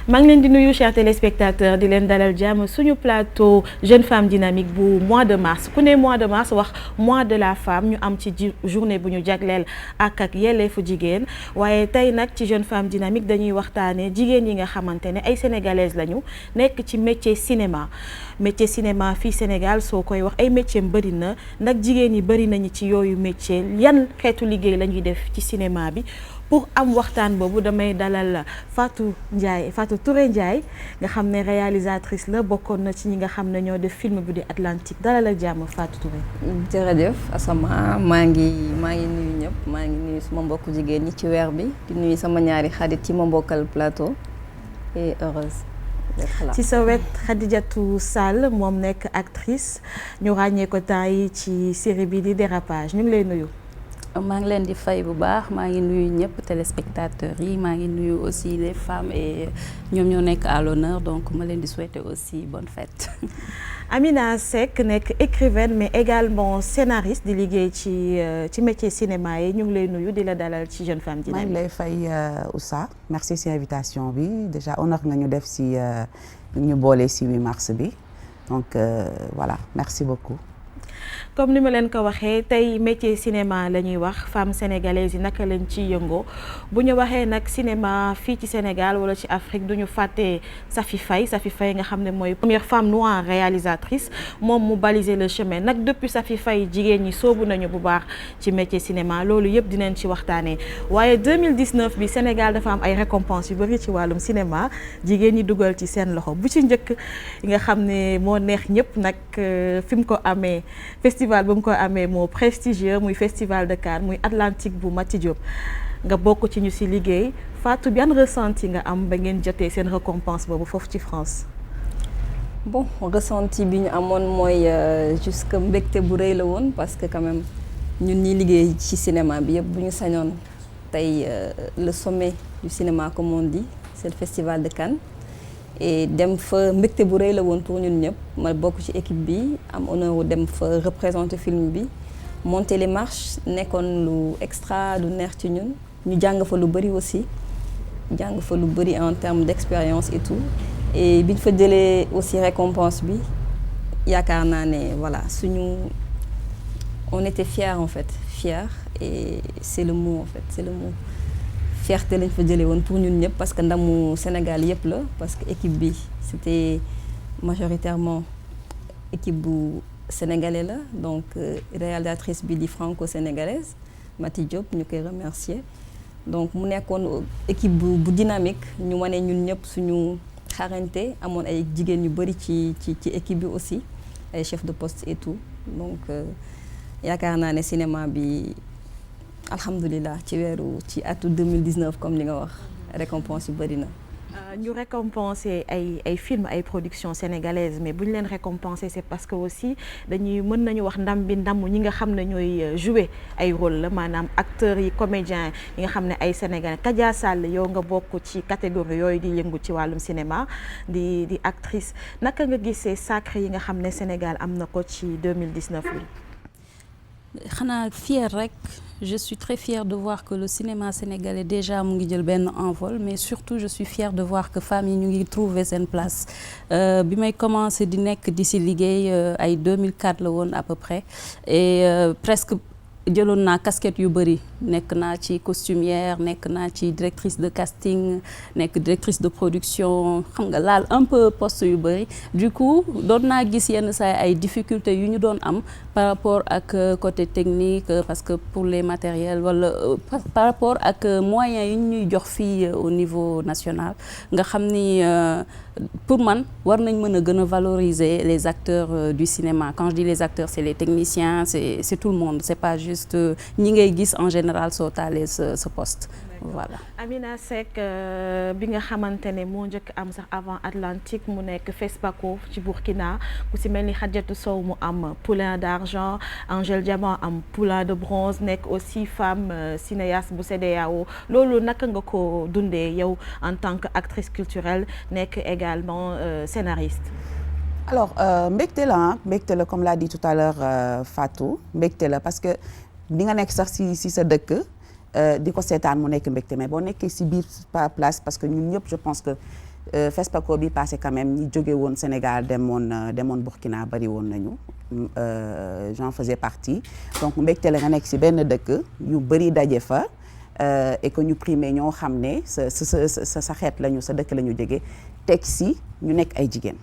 maa ngi leen di nuyu chers téléspectateurs di leen dalal jàmm suñu plateau jeune femme dynamique bu mois de mars ku ne mois de mars wax mois de la femme ñu am ci journée bu ñu jagleel ak yelleefu jigéen waaye tey nag ci jeune femme dynamique dañuy waxtaanee jigéen yi nga xamante ne ay sénégalaises lañu nekk ci métier cinéma fii Sénégal soo koy wax ay métier bëri na nag jigéen yi bëri nañu ci yooyu métier yan xeetu liggéey la ñuy def ci cinéma bi. pour am waxtaan boobu damay dalal Fatou Touré Ndiaye nga xam ne réalisatrice la bokkoon na ci ñi nga xam ne ñoo def film bu di Atlantique dalal ak jàmm Fatou Touré. jërëjëf Asama maa ngi nuyu ñëpp maa ngi nuyu sama mbokku jigéen ñi ci weer bi di nuyu sama ñaari xarit ci ma bokkal plateau et heureuse d'être là. ci sa wet Khadijatou Sall moom nekk actrice ñu ràññee ko temps yi ci série bi di Dérapage ñu ngi lay nuyu. maa ngi leen di fay bu baax maa ngi nuyu ñëpp téléspectateurs yi maa ngi nuyu aussi les femmes et ñoom ñoo nekk à l'honneur donc ma leen di souhaiter aussi bonne fête. Amina Seck nekk écrivaine mais également scénariste di liggéey ci métier cinéma yi ñu ngi lay nuyu di la dalal ci jeune femme dynamique. maa ngi lay fay Oussa merci ci invitation bi déjà honneur nga ñu def ci ñu boole ci 8 mars bi donc voilà merci beaucoup. comme ni ma leen ko waxee tey métier cinéma la ñuy wax femmes sénégalaises yi naka lañ ci yëngoo bu ñu waxee nag cinéma fii ci Sénégal wala ci Afrique du ñu fàtte Safi Faye nga xam ne mooy première femme noire réalisatrice moom mu baliser le chemin nag depuis Safi Faye jigéen ñi soobu nañu bu baax ci métier cinéma loolu yëpp dinañ ci waxtaanee waaye 2019 bi Sénégal dafa am ay récompenses yu bari ci wàllum cinéma jigéen ñi dugal ci seen loxo bu ci njëkk nga xam ne moo neex ñëpp nag fi mu ko amee festival ba mu ko amee moo prestigieux muy festival de Cannes muy Atlantique bu Mati Diop nga bokk ci ñu ci liggéey Fatou bien ressenti nga am ba ngeen jotee seen récompense boobu foofu ci France. bon ressenti bi ñu amoon mooy jusque mbégte bu rëy la woon parce que quand même ñun ñi liggéey ci cinéma bi yëpp bu ñu sañoon tey le sommet du cinéma comme on dit c'est le festival de Cannes. et dem fa mbégte bu rëy la woon pour ñun ñëpp ma bokk ci équipe bi am honneur wu dem fa représenter film bi monter les marches nekkoon lu extra lu neex ci ñun ñu jàng fa lu bëri aussi jàng fa lu bëri en termes d'expérience et tout et biñ fa jëlee aussi récompense bi yaakaar naa ne voilà on était fiers en fait fiers et c'est le mot en fait c'est le mot. fierté lañ fa jëlee woon pour ñun ñëpp parce que ndamu Sénégal yëpp la parce que équipe bi c'était majoritairement équipe bu sénégalais la donc réalisatrice bi di franco-sénégalaise Mati Diop ñu koy remercier donc mu nekkoon équipe bu dynamique ñu wane ñun ñëpp suñu xarañte amoon ay jigéen yu bari ci équipe bi aussi ay chefs de poste et donc yaakaar naa ne cinéma bi alhamdulilah ci atu 2019 comme li nga wax récompense yu bëri na. ñu récompenser ay films ay productions sénégalaises mais bu ñu leen récompenser c'est parce que aussi mën nañu wax ndam bi ndamu ñi nga xam ne ñooy jouer ay rôle la maanaam acteurs yi comédiens yi nga xam ne ay sénégalais Kadia Sall yow nga bokk ci catégorie yooyu di yëngu ci wàllum cinéma di actrice naka nga gisee sacre yi nga xam ne Sénégal am na ko ci 2019 bi. xanaa fier rek. Je suis très fière de voir que le cinéma sénégalais déjà mu ngi jël benn envol mais surtout je suis fière de voir que femmes yi ñu ngi trouver seen place bi may commencer di nekk di ci liggéey ay 2004 la woon à peu près et presque jëloon naa casquette yu bëri nekk naa ci costumière nekk naa ci directrice de casting nekk directrice de production xam nga laal un peu poste yu bëri du coup doon naa gis yenn saa ay difficultés yu ñu doon am par rapport ak côté technique parce que pour les matériels wala par rapport ak moyens yi ñuy jox fii au niveau national nga xam ni pour man war nañ mën a gën a valoriser les acteurs du cinéma quand je dis les acteurs c'est les techniciens c'est tout le monde c'est pas juste ñi ngay gis en général soo taalee ce poste voilà. Amina Seck bi nga xamante ne moo njëkk am sax avant Atlantique mu nekk FESPACO ci Burkina ku si mel ni Khadijatou Sow mu am poulain d'argent Angèle Diamant am poulain de bronze nekk aussi femme cinéaste bu CEDEAO loolu naka nga ko dundee yow en tant que actrice culturelle nekk également scénariste. alors mbégte la comme l'a dit tout à l'heure Fatou mbégte la parce que di nga nekk sax si sa dëkk di ko seetaan mu nekk mbégte mais boo nekkee si biir place parce que ñun ñëpp je pense que FESPACO bi passé quand même ñi jóge woon Sénégal demoon Burkina bari woon nañu j'en faisais partie donc mbégte la nga nekk ci benn dëkk yu bari daje fa et que ñu primé ñoo xam ne sa xeet lañu sa dëkk la ñu jóge teg ci ñu nekk ay jigéen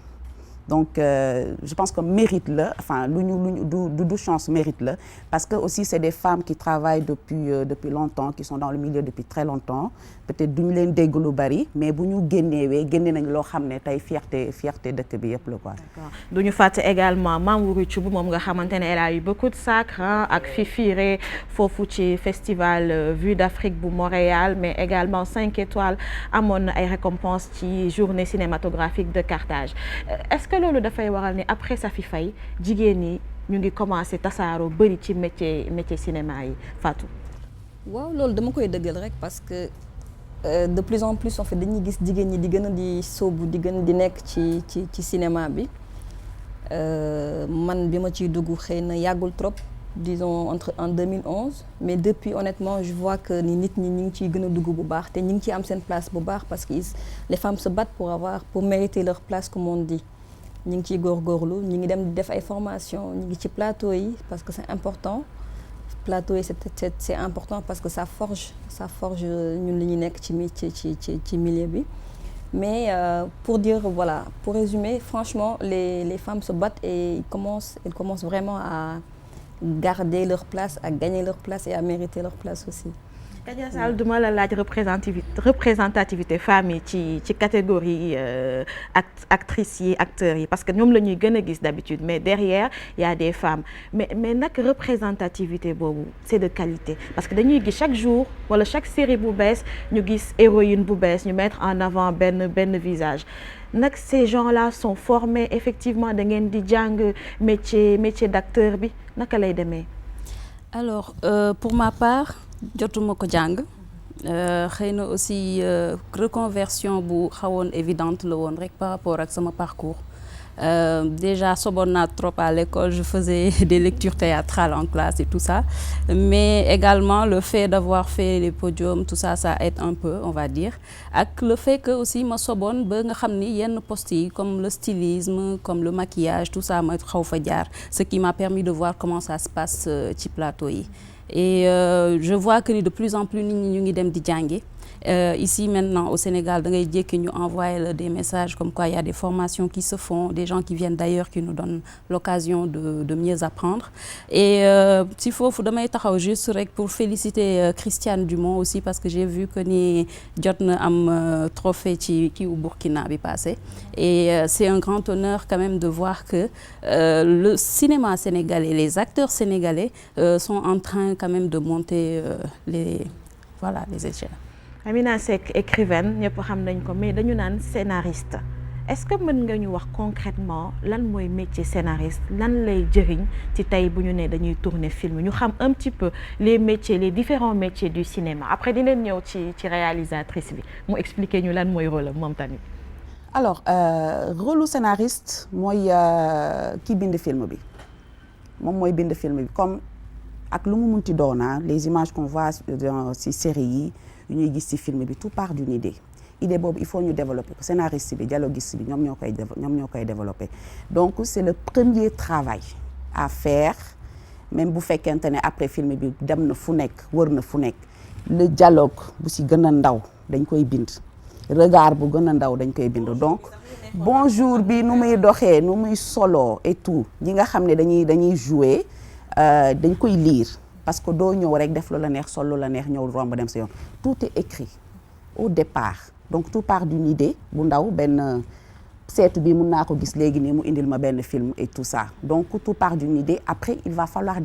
donc je pense que mérite la enfin du chance mérite la parce que aussi c'est des femmes qui travaillent depuis longtemps qui sont dans le milieu depuis très longtemps peut-être duñu leen dégg lu bari mais bu ñu génne nañ loo xam ne tey fierté dëkk bi yëpp la quoi. D'accord duñu fàtte également Mamourou Thioub moom nga xamante ne elle a eu beaucoup de sacres ak Fifiré foofu ci festival Vue d'Afrique bu Montréal mais également 5 étoiles amoon na ay récompenses ci journée cinématographique de Carthage est-ce que loolu dafay waral ni après Safi Faye jigéen ñi ñu ngi commencé tasaaroo bari ci métier cinéma yi Fatou. waaw loolu dama koy dëggal rek parce que de plus en plus en fait dañuy gis jigéen ñi di gën a di sóobu di gën di nekk ci cinéma bi man bi ma ciy dugg xëy na yàggul trop disons en 2011 mais depuis honnêtement je vois que ni nit ñi ñu ngi ciy gën a dugg bu baax te ñu ngi ciy am seen place bu baax parce que les femmes se battent pour mériter leur place comme on dit ñu ngi ciy góorgóorlu ñu ngi dem di def ay formations ñu ngi ci plateau yi parce que c'est important plateau yi c'est important parce que ça forge ñun li ñu nekk ci milieu bi mais pour dire voilà pour résumer franchement les femmes se battent et elles commencent vraiment à garder leur place à gagner leur place et à mériter leur place aussi. Kadia Sall duma la laaj représentativité femmes yi ci catégorie actrices yi acteurs yi parce que ñoom la ñuy gën a gis d'habitude mais derrière il y a des femmes mais nag représentativité boobu c'est de qualité parce que dañuy gis chaque jour wala chaque série bu bees ñu gis héroïne bu bees ñu mettre en avant benn visage nag ces gens-là sont formés effectivement da ngeen di jàng métier d'acteur bi naka lay demee. Alors pour ma part jotuma ko jàng xëy na aussi reconversion bu xawoon évidente la woon rek par rapport ak sama parcours déjà soboon naa trop à l'école je faisais des lectures théâtrales en classe et tout ça mais également le fait d'avoir fait les podiums tout ça aide un peu on va dire ak le fait que aussi ma soboon ba nga xam ni yenn postes yi comme le stylisme comme le maquillage tout ça ma xaw fa jaar ce qui m'a permis de voir comment ça se passe ci plateau yi et je vois que ni de plus en plus nit ñi ñu ngi dem di jàngi ici maintenant au Sénégal da ngay jékki ñu envoyer des messages comme quoi il y a des formations qui se font des gens qui viennent d'ailleurs qui nous donnent l'occasion de mieux apprendre et si foofu damay taxaw juste rek pour féliciter Christiane Dumont aussi parce que j'ai vu que ni jot na am trophée ci kii u Burkina bi passé et c'est un grand honneur quand même de voir que le cinéma sénégalais les acteurs sénégalais sont en train quand même de monter les échelles. Amina Seck écrivaine ñëpp xam nañ ko mais dañu naan scénariste est-ce que mën nga ñu wax concrètement lan mooy métier scénariste lan lay jëriñ ci tey bu ñu nee dañuy tourner film ñu xam un petit peu les différents métiers du cinéma après dinañ ñëw ci réalisatrice bi mu expliquer ñu lan mooy rôle moom tamit. alors rôle scénariste mooy ki bind film bi moom mooy bind film bi comme ak lu mu munti doona les images qu'on voit ci série yi yu ñuy gis ci film bi tout part d'une idée boobu il faut ñu développer ko scénariste bi dialoguiste bi ñoom ñoo koy développer donc c'est le premier travail à faire même bu fekkente ne après film bi dem na fu nekk wër na fu nekk le dialogue bu ci gën a ndaw dañ koy bind regard bu gën a ndaw dañ koy bind donc bonjour bi nu muy doxee nu muy solo et tout ñi nga xam ne dañuy jouer dañ koy lire parce que doo ñëw rek def lu la neex sol lu la neex ñëw romb dem sa yoon tout est écrit au départ donc tout part d'une idée bu ndaw benn seetu bi mun naa ko gis léegi nii mu indil ma benn film et tout ça donc tout part d'une idée après il va falloir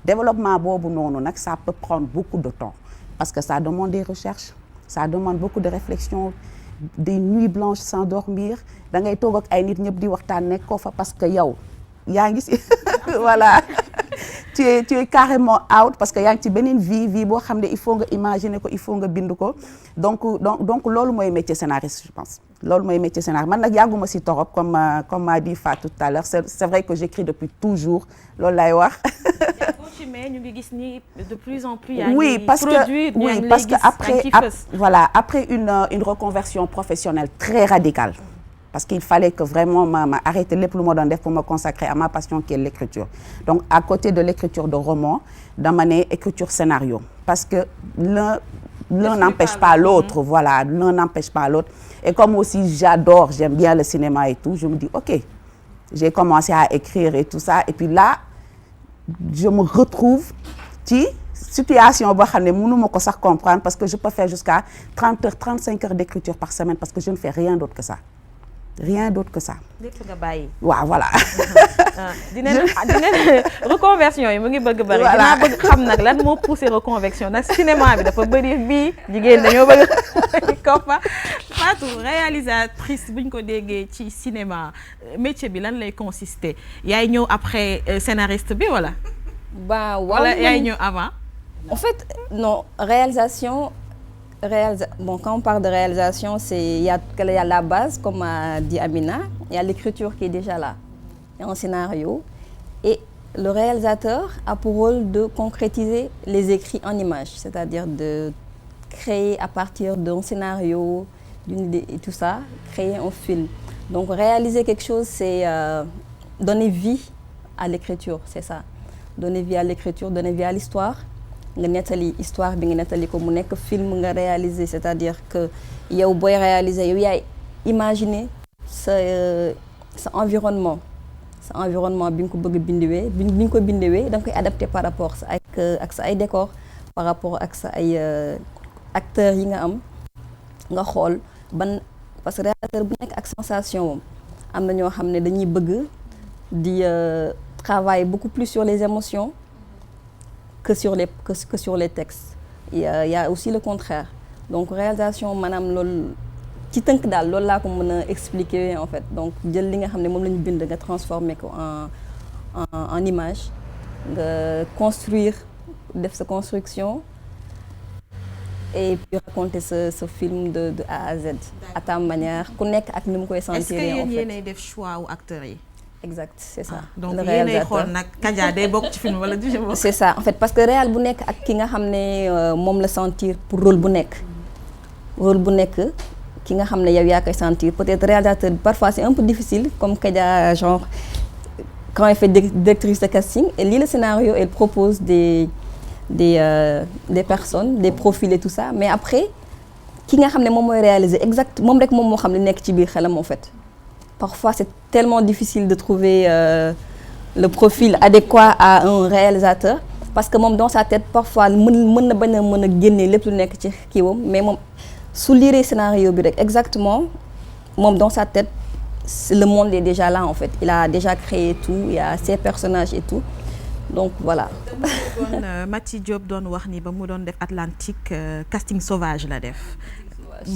développement boobu noonu nag ça peut prendre beaucoup de temps parce que ça demande des recherches ça demande beaucoup de réflexion des nuits blanches sans dormir da ngay toog ak ay nit ñëpp di waxtaan nekk ko fa parce que yow yaa ngi si voilà tu es carrément out parce que yaa ngi ci beneen vie boo xam ne il faut nga imaginer ko il faut nga bind ko donc loolu mooy métier scénariste je pense loolu mooy métier scénariste man nag yàgguma si torop comme m'a dit Fatou tout à l'heure c'est vrai que j'écris depuis toujours loolu laay wax ci mais ñu ngi gis ni de plus en plus. Oui, parce que après une reconversion professionnelle très radicale. Parce qu'il fallait que vraiment ma arrêter lépp lu ma doon def pour me consacrer à ma passion qui est l'écriture. Donc à côté de l'écriture de romans dama ne écriture scénario parce que l'un n'empêche pas l'autre, voilà, l'un n'empêche pas l'autre. Et comme aussi j'aime bien le cinéma et tout, je me dis OK, j'ai commencé à écrire et tout ça et puis là je me retrouve ci situation boo xam ne mënuma ko sax comprendre parce que je peux faire jusqu'à 30 heures 35 heures d'écriture par semaine parce que je ne fais rien d'autre que ça. Rien d'autre que ça. lépp nga bàyyi. waaw voilà. dinañ reconversion yi mu ngi bëgg bari. dinaa bëgg xam nag lan moo poussé reconversion nag cinéma bi dafa bëri bii jigéen dañoo bëgg koppa Fatou réalisatrice bu ñu ko déggee ci cinéma métier bi lan lay consister yaay ñëw après scénariste bi wala. wala yaay ñëw avant. En fait non bon, quand on parle de réalisation, il y a la base, comme a dit Amina, il y a l'écriture qui est déjà là, il y a un scénario, et le réalisateur a pour rôle de concrétiser les écrits en images, c'est-à-dire de créer à partir d'un scénario, d'une idée et tout ça, créer un film. Donc réaliser quelque chose, c'est donner vie à l'écriture, c'est ça. Donner vie à l'écriture, donner vie à l'histoire. nga nettali histoire bi nga nettali ko mu nekk film nga réaliser c'est-à-dire que yow booy réaliser yow yaay imaginer sa environnement bi nga ko bëgg bindiwee bi nga ko bindiwee da nga koy adapté par rapport ak sa ay décor par rapport ak sa ay acteurs yi nga am nga xool parce que réalisateur bu nekk ak sensation moom am na ñoo xam ne dañuy bëgg di travailler beaucoup plus sur les émotions que sur les textes. Il y a aussi le contraire. Donc réalisation maanaam loolu ci tënk daal loolu laa ko mën a expliquer en fait. Donc jël li nga xam ne moom la ñu bind nga transformer ko en image nga construire def sa construction et puis raconter ce film de A à Z à ta manière ku nekk ak ni mu koy sentir en fait. Est-ce que yéenay def choix wu acteurs yi. Exact, c'est ça. Donc yéenay xool nag Kadia day bokk ci film wala du ci bokk. C'est ça en fait parce que réal bu nekk ak ki nga xam ne moom la sentir pour rôle bu nekk ki nga xam ne yow yaa koy sentir peut-être réalisateur bi parfois c'est un peu difficile comme Kadia genre quand elle fait directrice de casting elle lit le scénario elle propose des personnes des profils et tout ça mais après ki nga xam ne moom mooy réaliser exact moom rek moom moo xam ne nekk ci biir xelam en fait. Parfois, c'est tellement difficile de trouver le profil adéquat à un réalisateur parce que moom dans sa tête parfois mën na bañ a mën a génne lépp lu nekk ci kiiwam mais moom su lire scénario bi rek exactement moom dans sa tête le monde est déjà là en fait il a déjà créé tout il y a ses personnages et tout donc voilà. Maty Diop doon wax ni ba mu doon def Atlantique casting sauvage la def.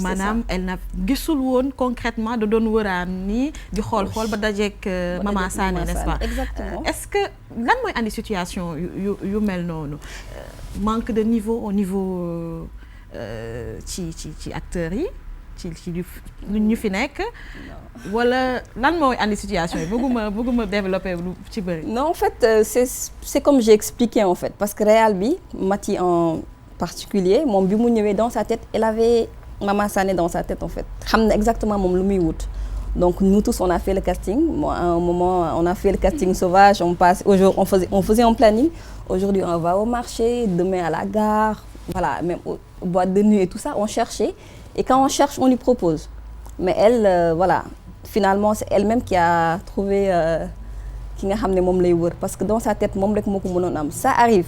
maanaam elle na gisul woon concrètement da doon wëraan nii di xool ba dajeek Mama Sané n'est-ce pas exactement est-ce que lan mooy andi situation yu mel noonu manque de niveau au niveau ci acteurs yi ci ñu fi nekk wala lan mooy andi situation yi bëgguma développer lu ci bëri. Non en fait c'est comme j'ai expliqué en fait parce que réal bi Maty en particulier moom bi mu ñëwee dans sa tête elle avait Mama Sané dans sa tête en fait xam na exactement moom lu muy wut donc nous tous on a fait le casting moi à un moment on a fait le casting sauvage on faisait un planning aujourd'hui on va au marché demain à la gare voilà même aux boîtes de nuit et tout ça on cherchait et quand on cherche on lui propose mais elle voilà finalement c'est elle-même qui a trouvé ki nga xam ne moom lay wër parce que dans sa tête moom rek moo ko mënoon am ça arrive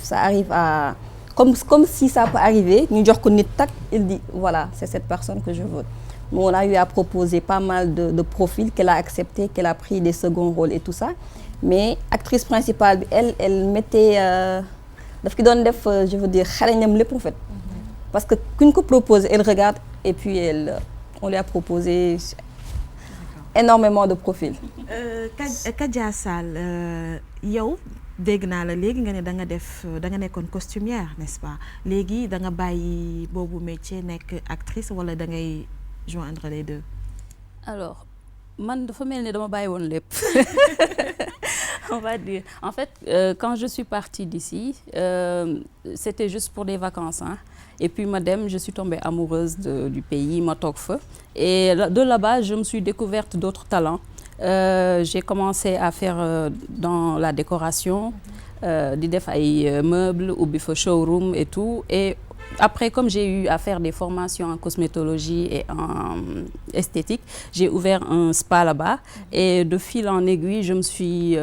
à comme si ça peut arriver ñu jox ko nit tak il dit voilà c'est cette personne que je veux nous on a eu à proposer pas mal de profils qu'elle a accepté qu'elle a pris des seconds rôles et tout ça mais actrice principale bi elle mettait daf ki doon def je veux dire xarañam lépp en fait parce que kuñ ko propose elle regarde et puis on lui a proposé énormément de profils. Kadia Sall yow dégg naa la léegi nga ne da nga nekkoon costumière n'est-ce pas léegi da nga bàyyi boobu métier nekk actrice wala da ngay joindre les deux. Alors man dafa mel ni dama bàyyi woon lépp On va dire. En fait, quand je suis partie d'ici, c'était juste pour des vacances, hein. Et puis madame, je suis tombée amoureuse du pays, ma toog fa. Et de là-bas, je me suis découverte d'autres talents. J'ai commencé à faire dans la décoration, di def ay meubles, ubbi fa showroom et tout. Et après, comme j'ai eu à faire des formations en cosmétologie et en esthétique, j'ai ouvert un spa là-bas. Et de fil en aiguille, je me suis,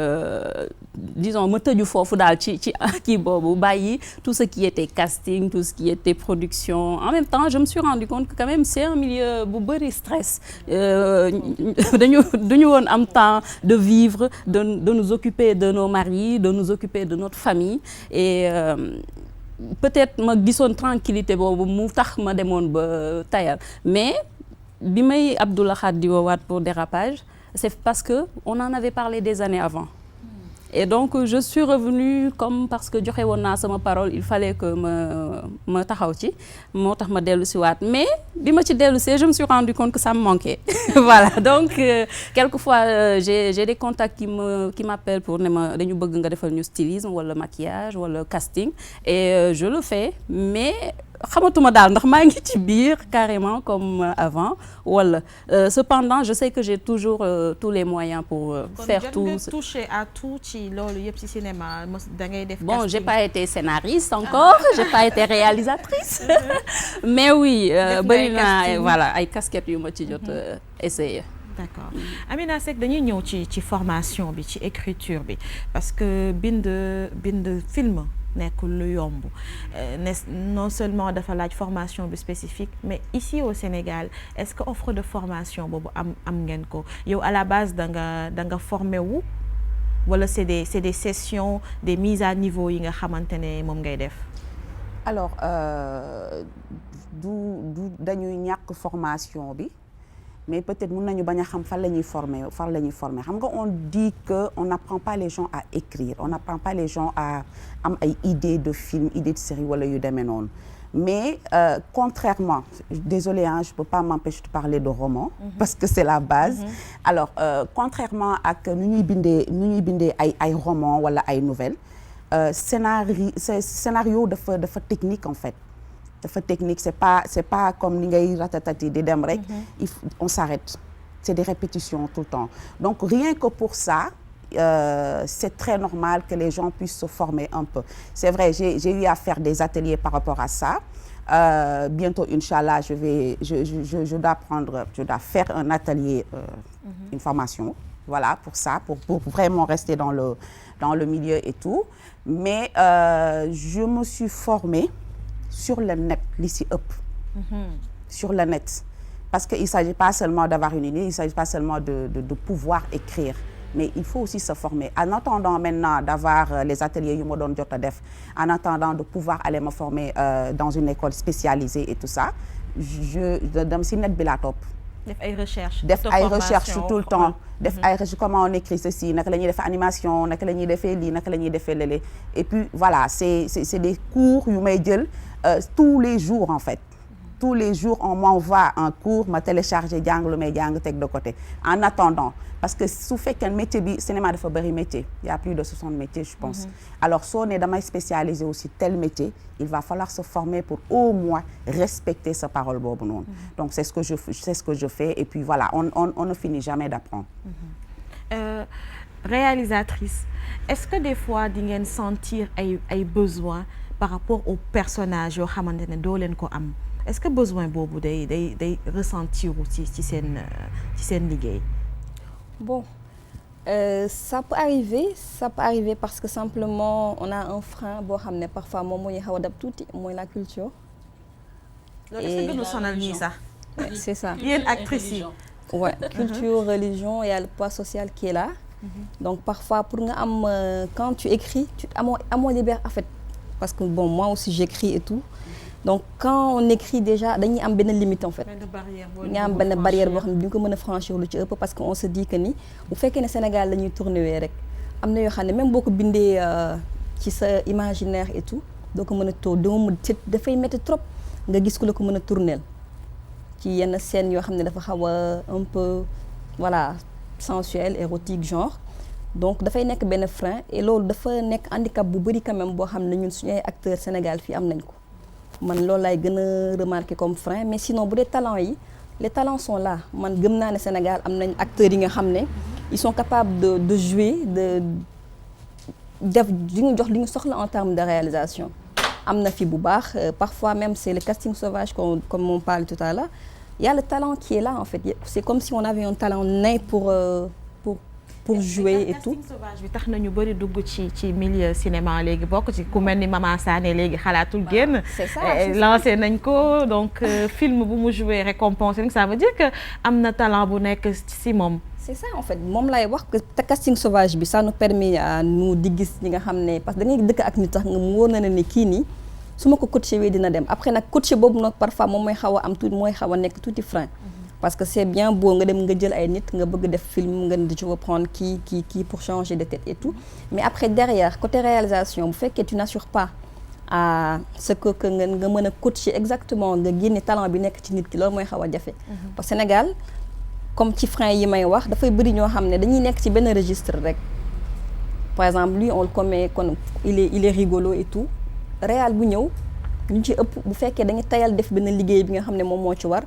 disons, ma tëju foofu daal ci kii boobu bàyyi tout ce qui était casting, tout ce qui était production. En même temps, je me suis rendu compte que quand même c'est un milieu bu bëri stress. duñu woon am temps de vivre, de nous occuper de nos maris, de nous occuper de notre famille. Et peut-être ma gisoon tranquillité boobu mu tax ma demoon ba tayal, mais bi may Abdoulaye di woowaat pour dérapage, c'est parce que on en avait parlé des années avant. Et donc je suis revenue comme parce que joxe woon naa sama parole, il fallait que ma taxaw ci, moo tax ma dellu si waat. Mais bi ma ci dellu see, je me suis rendu compte que ça me manquait. Voilà, donc quelquefois j'ai des contacts qui m'appellent pour ne ma dañu bëgg nga defal ñu stylisme wala maquillage wala casting, et je le fais, mais xamatuma daal ndax maa ngi ci biir carrément comme avant wala cependant je sais que j'ai toujours tous les moyens pour faire tout. Kon toucher à tout ci loolu yëpp ci cinéma da ngay def. Bon, j'ai pas été scénariste encore, j'ai pas été réalisatrice, mais oui bëri na voilà ay casquettes yu ma ci jot essayer. D'accord. Amina Seck, dañuy ñëw ci formation bi, ci écriture bi, parce que bind film nekkul lu yomb, non seulement dafa laaj formation bi spécifique, mais ici au Sénégal, est-ce que offre de formation boobu am ngeen ko? Yow à la base da nga formé wu wala c'est des sessions, des mises à niveau yi nga xamante ne moom ngay def? Alors du dañuy ñàkk formation bi, mais peut-être mën nañu bañ a xam fan la ñuy former. Xam nga on dit que on n'apprend pas les gens à écrire, on n'apprend pas les gens à am ay idées de film, idées de série wala yu demee noonu. Mais contrairement, désolée hein, je peux pas m'empêcher de parler de roman parce que c'est la base. Alors contrairement ak nu ñuy bindee ay roman wala ay nouvelles, scénario dafa technique en fait. Dafa technique, c'est pas comme ni ngay ratatati di dem rek, on s'arrête. C'est des répétitions tout le temps. Donc rien que pour ça, c'est très normal que les gens puissent se former un peu. C'est vrai, j'ai eu à faire des ateliers par rapport à ça. Bientôt, Inch'Allah, je dois faire un atelier, une formation, voilà, pour ça, pour vraiment rester dans le milieu et tout. Mais je me suis formée sur le net, l'ici up, sur le net. Parce qu'il ne s'agit pas seulement d'avoir une idée, il ne s'agit pas seulement de pouvoir écrire, mais il faut aussi se former. En attendant maintenant d'avoir les ateliers yu ma doon jot a def, en attendant de pouvoir aller me former dans une école spécialisée et tout ça, je dem si net bi laa topp. Def ay recherches tout le temps. Def ay recherches, comment on écrit ceci, naka la ñuy defee animation, naka la ñuy defee lii, naka la ñuy defee lële. Et puis voilà, c'est des cours yu may jël tous les jours en fait. Tous les jours, on m'envoie un cours, ma télécharger jàng lu may jàng teg de côté. En attendant, parce que su fekkee métier bi cinéma dafa bëri métier, il y a plus de 60 métiers je pense. Alors soo ne damay spécialiser aussi tel métier, il va falloir se former pour au moins respecter sa parole boobu noonu. Donc c'est ce que je fais et puis voilà, on ne finit jamais d'apprendre. Réalisatrice, est-ce que des fois di ngeen sentir ay besoins par rapport au personnage yoo xamante ne doo leen ko am? Est-ce que besoin boobu day ressentir aussi ci seen liggéey? Bon, ça peut arriver parce que simplement on a un frein boo xam ne parfois moom moo ñu xaw a dab tuuti mooy la culture. Loolu est-ce que gënu sonal ñii sax? C'est ça. Yéen actrices yi. Ouais, culture, religion, il y a le poids social qui est là. Donc parfois pour nga am quand tu écris, amoo liberté en fait, parce que bon moi aussi j'écris et tout. Donc quand on écrit déjà dañuy am benn limite en fait. nga am benn barrière boo xam ne du ñu ko mën a franchir lu ci ëpp parce que on se dit que ni bu fekkee ne Sénégal la ñuy tourner wee rek am na yoo xam ne même boo ko bindee ci sa imaginaire et tout doo ko mën a dafay métti trop nga gis ku la ko mën a tourner ci yenn scènes yoo xam ne dafa xaw a un peu voilà sensuel, érotique genre. donc dafay nekk benn frein et loolu dafa nekk handicap bu bari quand même boo xam ne ñun suñu ay acteurs Sénégal fii am nañ ko man loolu laay gën a remarquer comme frein mais sinon bu dee talent yi les talents sont là man gëm naa ne Sénégal am nañ acteurs yi nga xam ne ils sont capables de jouer de def li ñu jox li ñu soxla en termes de réalisation am na fi bu baax parfois même c'est le casting sauvage comme on parle tout à l'heure il y a le talent qui est là en fait c'est comme si on avait un talent né pour jouer et tout. casting sauvage bi tax na ñu bari dugg ci milieu cinéma léegi bokk ci ku mel ni Mama Sané léegi xalaatul génn. c'est ça lancé nañ ko donc film bu mu joué récompensé ça veut dire que am na talent bu nekk ci moom. c'est ça en fait moom lay wax que casting sauvage bi ça nous permet à nous di gis ñi nga xam ne parce que da ngay dëkk ak nit tax nga mu wóor na ne ni kii nii su ma ko coaché wee dina dem après nag coaché boobu nag parfois moom mooy xaw a am tuuti mooy xaw a nekk tuuti frein. parce que c'est bien beau nga dem nga jël ay nit nga bëgg def film nga di ci reprendre kii pour changer de tête et tout mais après derrière côté réalisation bu fekkee tu n'assures pas à ce que nga mën a coacher exactement nga génne talent bi nekk ci nit ki loolu mooy xaw a jafe. parce que Sénégal comme ci frein yi may wax dafay bëri ñoo xam ne dañuy nekk ci benn registre rek par exemple lui on le commet kon il est rigolo et tout réal bu ñëw ñu ci ëpp bu fekkee dañuy tayal def benn liggéey bi nga xam ne moom moo ci war.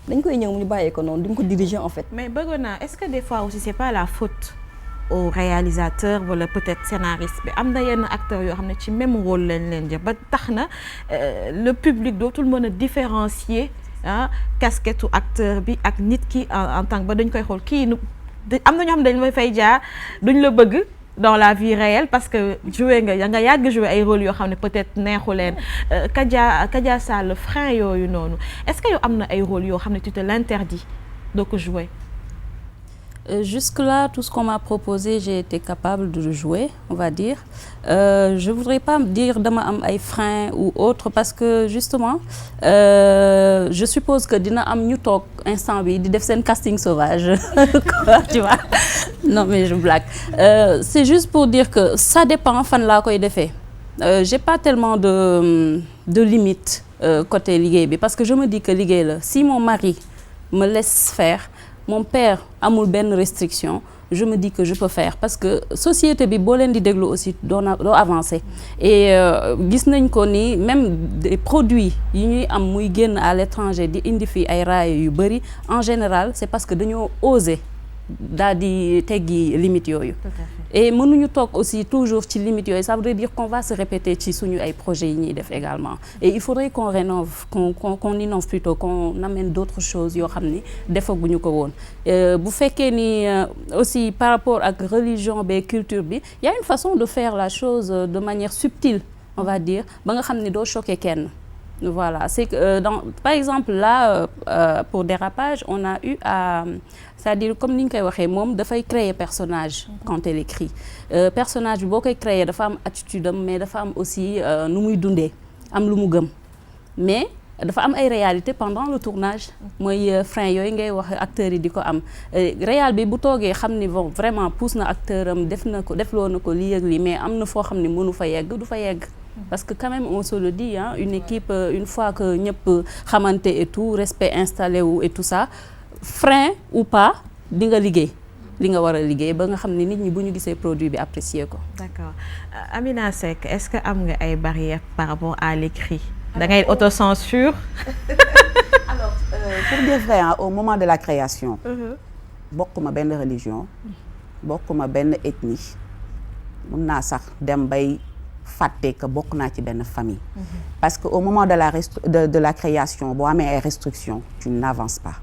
dañ koy ñëw ñu bàyyee ko noonu duñ ko diriger en fait. mais bëggoon naa est-ce que des fois aussi c'est pas la faute au réalisateur wala peut-être scénariste bi am na yenn acteurs yoo xam ne ci même rôle lañ leen jël ba tax na le public dootul mën a différencier casquette acteur bi ak nit ki en tant que ba dañ koy xool kii am na ñoo xam ne dañ may fay jaar duñ la bëgg. dans la vie réelle parce que jouer nga yàgg jouer ay rôles yoo xam ne peut-être neexu leen Kadia Sall frein yooyu noonu est-ce que yow am na ay rôles yoo xam ne tu te l'interdis doo ko jouer. Jusque-là, tout ce qu'on m'a proposé, j'ai été capable de le jouer, on va dire. Je voudrais pas me dire dama am ay freins ou autre parce que justement, je suppose que dina am ñu toog instant bi di def seen casting sauvage, tu vois. Non mais je blague. C'est juste pour dire que ça dépend fan laa koy defee. J'ai pas tellement de limites côté liggéey bi parce que je me dis que liggéey la si mon mari me laisse faire. Mon père amul benn restriction je me dis que je peux faire parce que société bi boo leen di déglu aussi doo avancer et gis nañ ko ni même des produits yi ñuy am muy génn à l'étranger di indi fii ay raaya yu bari en général c'est parce que dañoo oser daal di teggi limites yooyu. Et mënuñu toog aussi toujours ci limites yooyu ça veut dire qu'on va se répéter ci suñu ay projets yi ñuy def également et il faudrait qu'on rénove qu'on innove plutôt qu'on amène d'autres choses yoo xam ni defaguñu ko woon bu fekkee ni aussi par rapport ak religion ba culture bi il y a une façon de faire la chose de manière subtile on va dire ba nga xam ni doo choquer kenn. Voilà, c'est que par exemple là pour Dérapage on a eu à c'est-à-dire comme ni ñu koy waxee moom dafay créer personnage quand elle écrit personnage bi boo koy créer dafa am attitude am mais dafa am aussi nu muy dundee am lu mu gëm mais dafa am ay réalité pendant le tournage mooy frein yooyu ngay wax acteurs yi di ko am réal bi bu toogee xam ni bon vraiment pousse na acteur am defloo na ko lii ak lii mais am na foo xam ni mënu fa yegg du fa yegg parce que quand même on se le dit hein une équipe une fois que ñëpp xamante et tout respect installé wu et tout ça frein ou pas di nga liggéey li nga war a liggéey ba nga xam ne nit ñi bu ñu gisee produit bi apprécier ko. D'accord. Amina Seck est-ce que am nga ay barrières par rapport à l'écrit da ngay autocensure. Alors pour dire vrai au moment de la création bokkuma benn religion bokkuma benn ethnie mun naa sax dem bay fàtte que bokk naa ci benn famille parce que au moment de la création boo amee ay restrictions tu n'avances pas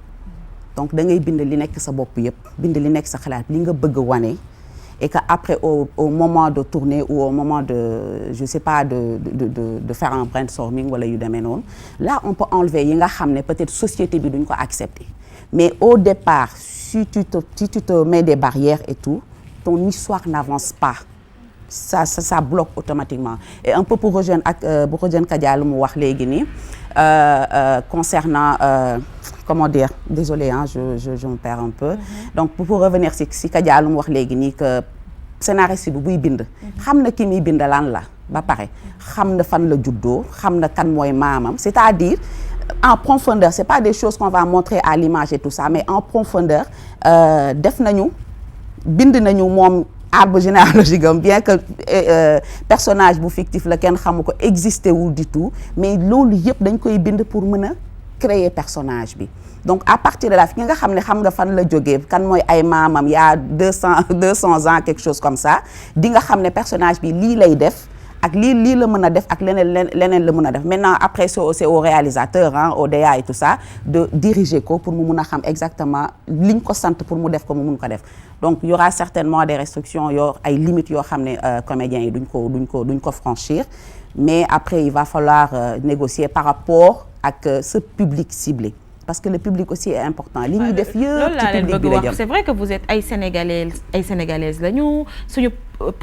donc da ngay bind li nekk sa bopp yëpp bind li nekk sa xalaat li nga bëgg wane et que après au moment de tourner ou au moment de je sais pas de faire un brainstorming wala yu demee noonu là on peut enlever yi nga xam ne peut-être société bi duñ ko accepter mais au départ si tu te mets des barrières et tout ton histoire n'avance pas ça bloque automatiquement et un peu pour rejoindre Kadia lu mu wax léegi nii concernant comment dire désolé hein je me perds un peu donc pour revenir si Kadia lu mu wax léegi nii que scénariste bi buy bind xam na ki muy bind lan la ba pare xam na fan la juddoo xam na kan mooy maamam c'est-à-dire en profondeur c'est pas des choses qu'on va montrer à l'image et tout ça mais en profondeur def nañu bind nañu moom arbre généalogique am bien que personnage bu fictif la kenn xamu ko existé wul du tout mais loolu yëpp dañ koy bind pour mën a créer personnage bi donc à partir de là fi nga xam ne xam nga fan la jógee kan mooy ay maamam y a 200 ans quelque chose comme ça di nga xam ne personnage bi lii lay def ak lii la mën a def ak leneen la mën a def maintenant après c'est au réalisateur au DA et tout ça de diriger ko pour mu mun a xam exactement liñ ko sant pour mu def ko mu mun ko def donc il y aura certainement des restrictions ay limites yoo xam ne comédiens yi duñ ko franchir mais après il va falloir négocier par rapport ak ce public ciblé parce que le public aussi est important li ñuy def yëpp ci public bi la jëm. C'est vrai que vous êtes ay sénégalaises lañu suñu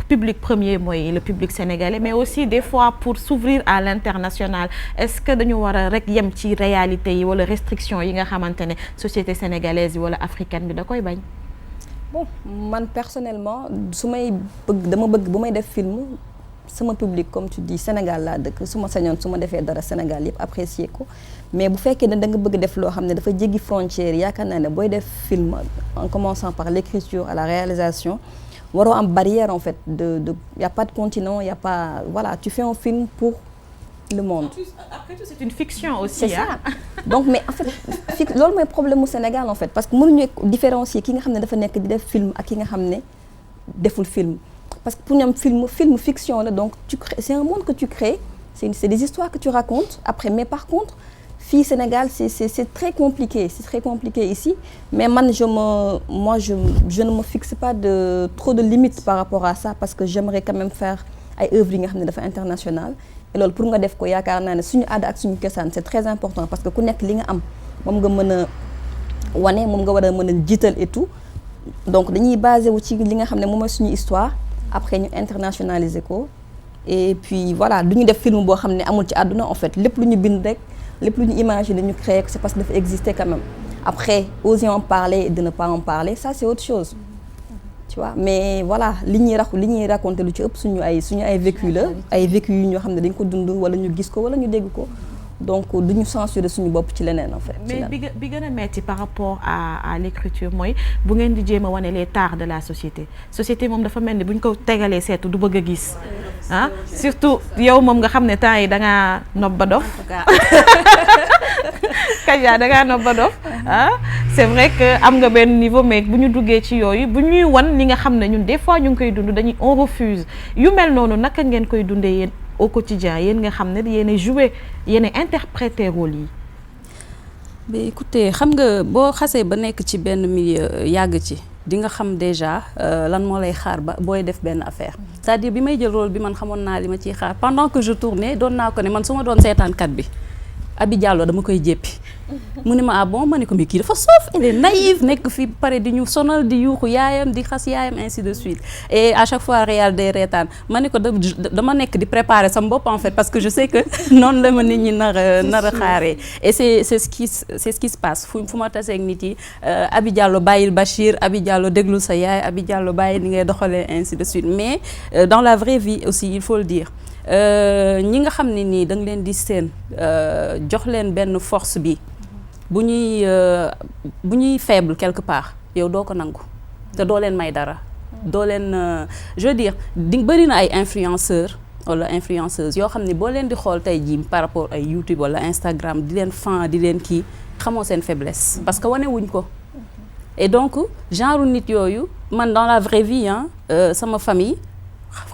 public premier mooy le public sénégalais mais aussi des fois pour s'ouvrir à l'international est-ce que dañu war a rek yem ci réalité yi wala restriction yi nga xamante ne société sénégalaise yi wala africaine bi da koy bañ. Bon man personnellement dama bëgg bu may def film sama public comme tu dis Sénégal laa dëkk su ma sañoon su ma defee dara Sénégal yëpp apprécier ko mais bu fekkee ne da nga bëgg def loo xam ne dafa jéggi frontière yaakaar naa ne booy def film en commençant par l'écriture à la réalisation waroo am barrière en fait y a pas de continent y a pas voilà tu fais un film pour le monde. Après tout c'est une fiction aussi. C'est ça donc mais en fait loolu mooy problème mu Sénégal en fait parce que mënuñu différencier ki nga xam ne dafa nekk di def film ak ki nga xam ne deful film. Parce que pour ñoom film fiction la donc c'est un monde que tu crées c'est des histoires que tu racontes après mais par contre fii Sénégal c'est très compliqué ici mais man je ne me fixe pas de trop de limites par rapport à ça parce que j'aimerais quand même faire ay œuvres yi nga xam ne dafa international et loolu pour nga def ko yaakaar naa ne suñu aada ak suñu cosaan c'est très important parce que ku nekk li nga am moom nga mën a wane moom nga war a mën a jiital et tout donc dañuy basé wu ci li nga xam ne moom mooy suñu histoire après ñu internationaliser ko et puis voilà du ñu def film boo xam ne amul ci àdduna en fait lépp lu ñu bind rek lépp lu ñu imaginer ñu créer ko c'est parce que dafa exister quand même après oser en parler et de ne pas en parler ça c'est autre chose tu vois mais voilà li ñuy raconter lu ci ëpp suñu ay vécu la ay vécu yu ñoo xam ne dañ ko dund wala ñu gis ko wala ñu dégg ko donc du ñu censurer suñu bopp ci leneen en fait. mais bi gën a metti par rapport à l'écriture mooy bu ngeen di jéem a wane les tares de la société moom dafa mel ni bu ñu ko tegalee seetu du bëgg a gis surtout yow moom nga xam ne temps yi da ngaa nopp ba dof Kaja da ngaa nopp ba dof c'est vrai que am nga benn niveau mais bu ñu duggee ci yooyu bu ñuy wan li nga xam ne ñun des fois ñu ngi koy dund on refuse yu mel noonu naka ngeen koy dundee yéen au quotidien yéen nga xam ne yéen joué yéen interprété rôle yi. mais écoutez xam nga boo xasee ba nekk ci benn milieu yàgg ci di nga xam déjà lan moo lay xaar ba booy def benn affaire c'est-à-dire bi may jël rôle bi man xamoon naa li ma ciy xaar pendant que je tournais doon naa ko ne man su ma doon seetaankat bi Abi Diallo dama koy jéppi mu ne ma bon ma ne ko mais kii dafa soof il est naïf nekk fi pare di ñu sonal di yuuxu yaayam di xas yaayam ainsi de suite et à chaque fois réal day reetaan ma ne ko dama nekk di préparer sama bopp en fait parce que je sais que noonu la ma nit ñi nar a xaaree et c'est ce qui se passe fu ma tasee ak nit yi Abi Diallo bàyyil Bachir Abi Diallo déglu sa yaay Abi Diallo bàyyi ni ngay doxalee ainsi de suite mais dans la vraie vie aussi il faut le dire ñi nga xam ne nii da nga leen di seen jox leen benn force bi bu ñuy faible quelque part yow doo ko nangu te doo leen may dara doo leen je veux dire bëri na ay influenceurs wala influenceuses yoo xam ne boo leen di xool tey jii par rapport ay YouTube wala Instagram di leen fan di leen kii xamoo seen faiblesse parce que wane wuñ ko et donc genre nit yooyu man dans la vraie vie sama famille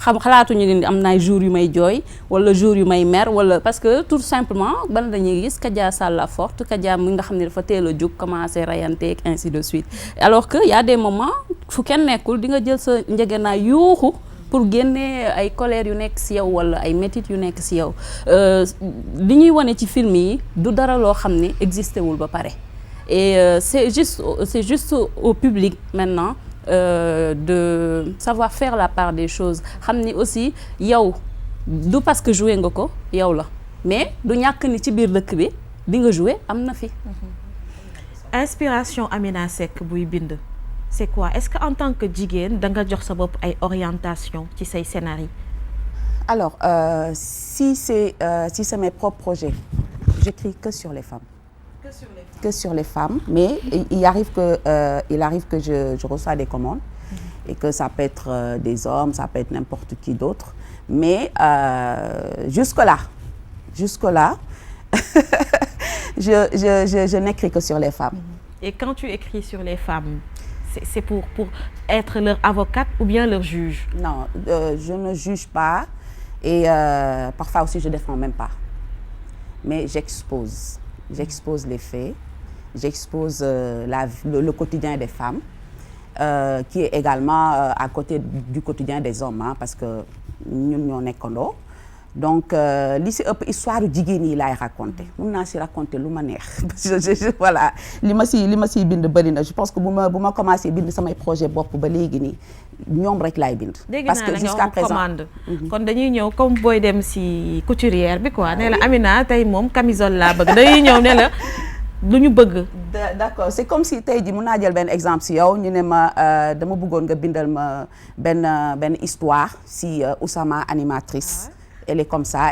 xalaatuñu ne am na ay jours yu may jooy wala jours yu may mer wala parce que tout simplement ban dañuy gis Kadia Sall la forte Kadia mi nga xam ne dafa teel a jóg commencé rayanteeg ainsi de suite alors que y a des moments fu kenn nekkul di nga jël sa njëgënaay yuuxu pour génne ay colère yu nekk ci yow wala ay métit yu nekk ci yow li ñuy wane ci film yi du dara loo xam ne existé wul ba pare et c'est juste au public maintenant de savoir faire la part des choses xam ni aussi yow du parce que joué nga ko yow la mais du ñàkk ni ci biir dëkk bi nga joué am na fi. inspiration Amina Seck buy bind c'est quoi est-ce que en tant que jigéen da nga jox sa bopp ay orientation ci say scénario? Alors si c'est mes propres projets j'écris que sur les femmes. Que sur les femmes, mais il arrive que je reçois des commandes et que ça peut être des hommes, ça peut être n'importe qui d'autre. Mais jusque-là, je n'écris que sur les femmes. Et quand tu écris sur les femmes, c'est pour être leur avocate ou bien leur juge? Non, je ne juge pas et parfois aussi je ne défends même pas. Mais j'expose les faits, j'expose le quotidien des femmes, qui est également à côté du quotidien des hommes, hein, parce que ñun ñoo nekkandoo. Donc li si ëpp histoire jigéen yi laay raconter mun naa si raconter lu ma neex voilà li ma si bind bëri na je pense que bu ma commencé bind samay projet bopp ba léegi nii ñoom rek laay bind. parce que jusqu'à présent commande. kon dañuy ñëw comme booy dem si couturière bi quoi ne la Amina tey moom camisole laa bëgg dañuy ñëw ne la lu ñu bëgg. D'accord, c'est comme si tey jii mun naa jël benn exemple si yow ñu ne ma dama bëggoon nga bindal ma benn histoire si Oussama animatrice. Elle est comme ça,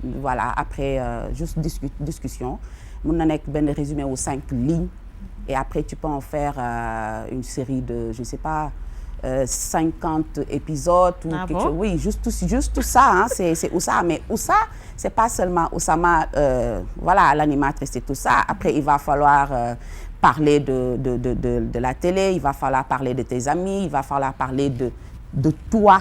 voilà, après juste discussion mun na nekk benn résumé wu 5 lignes et après tu peux en faire une série de je sais pas 50 épisodes ou quelque chose. Oui, juste tout ça, hein, c'est Oussa, mais Oussa c'est pas seulement Oussama voilà l'animatrice et tout ça. Après il va falloir parler de la télé, il va falloir parler de tes amis, il va falloir parler de toi.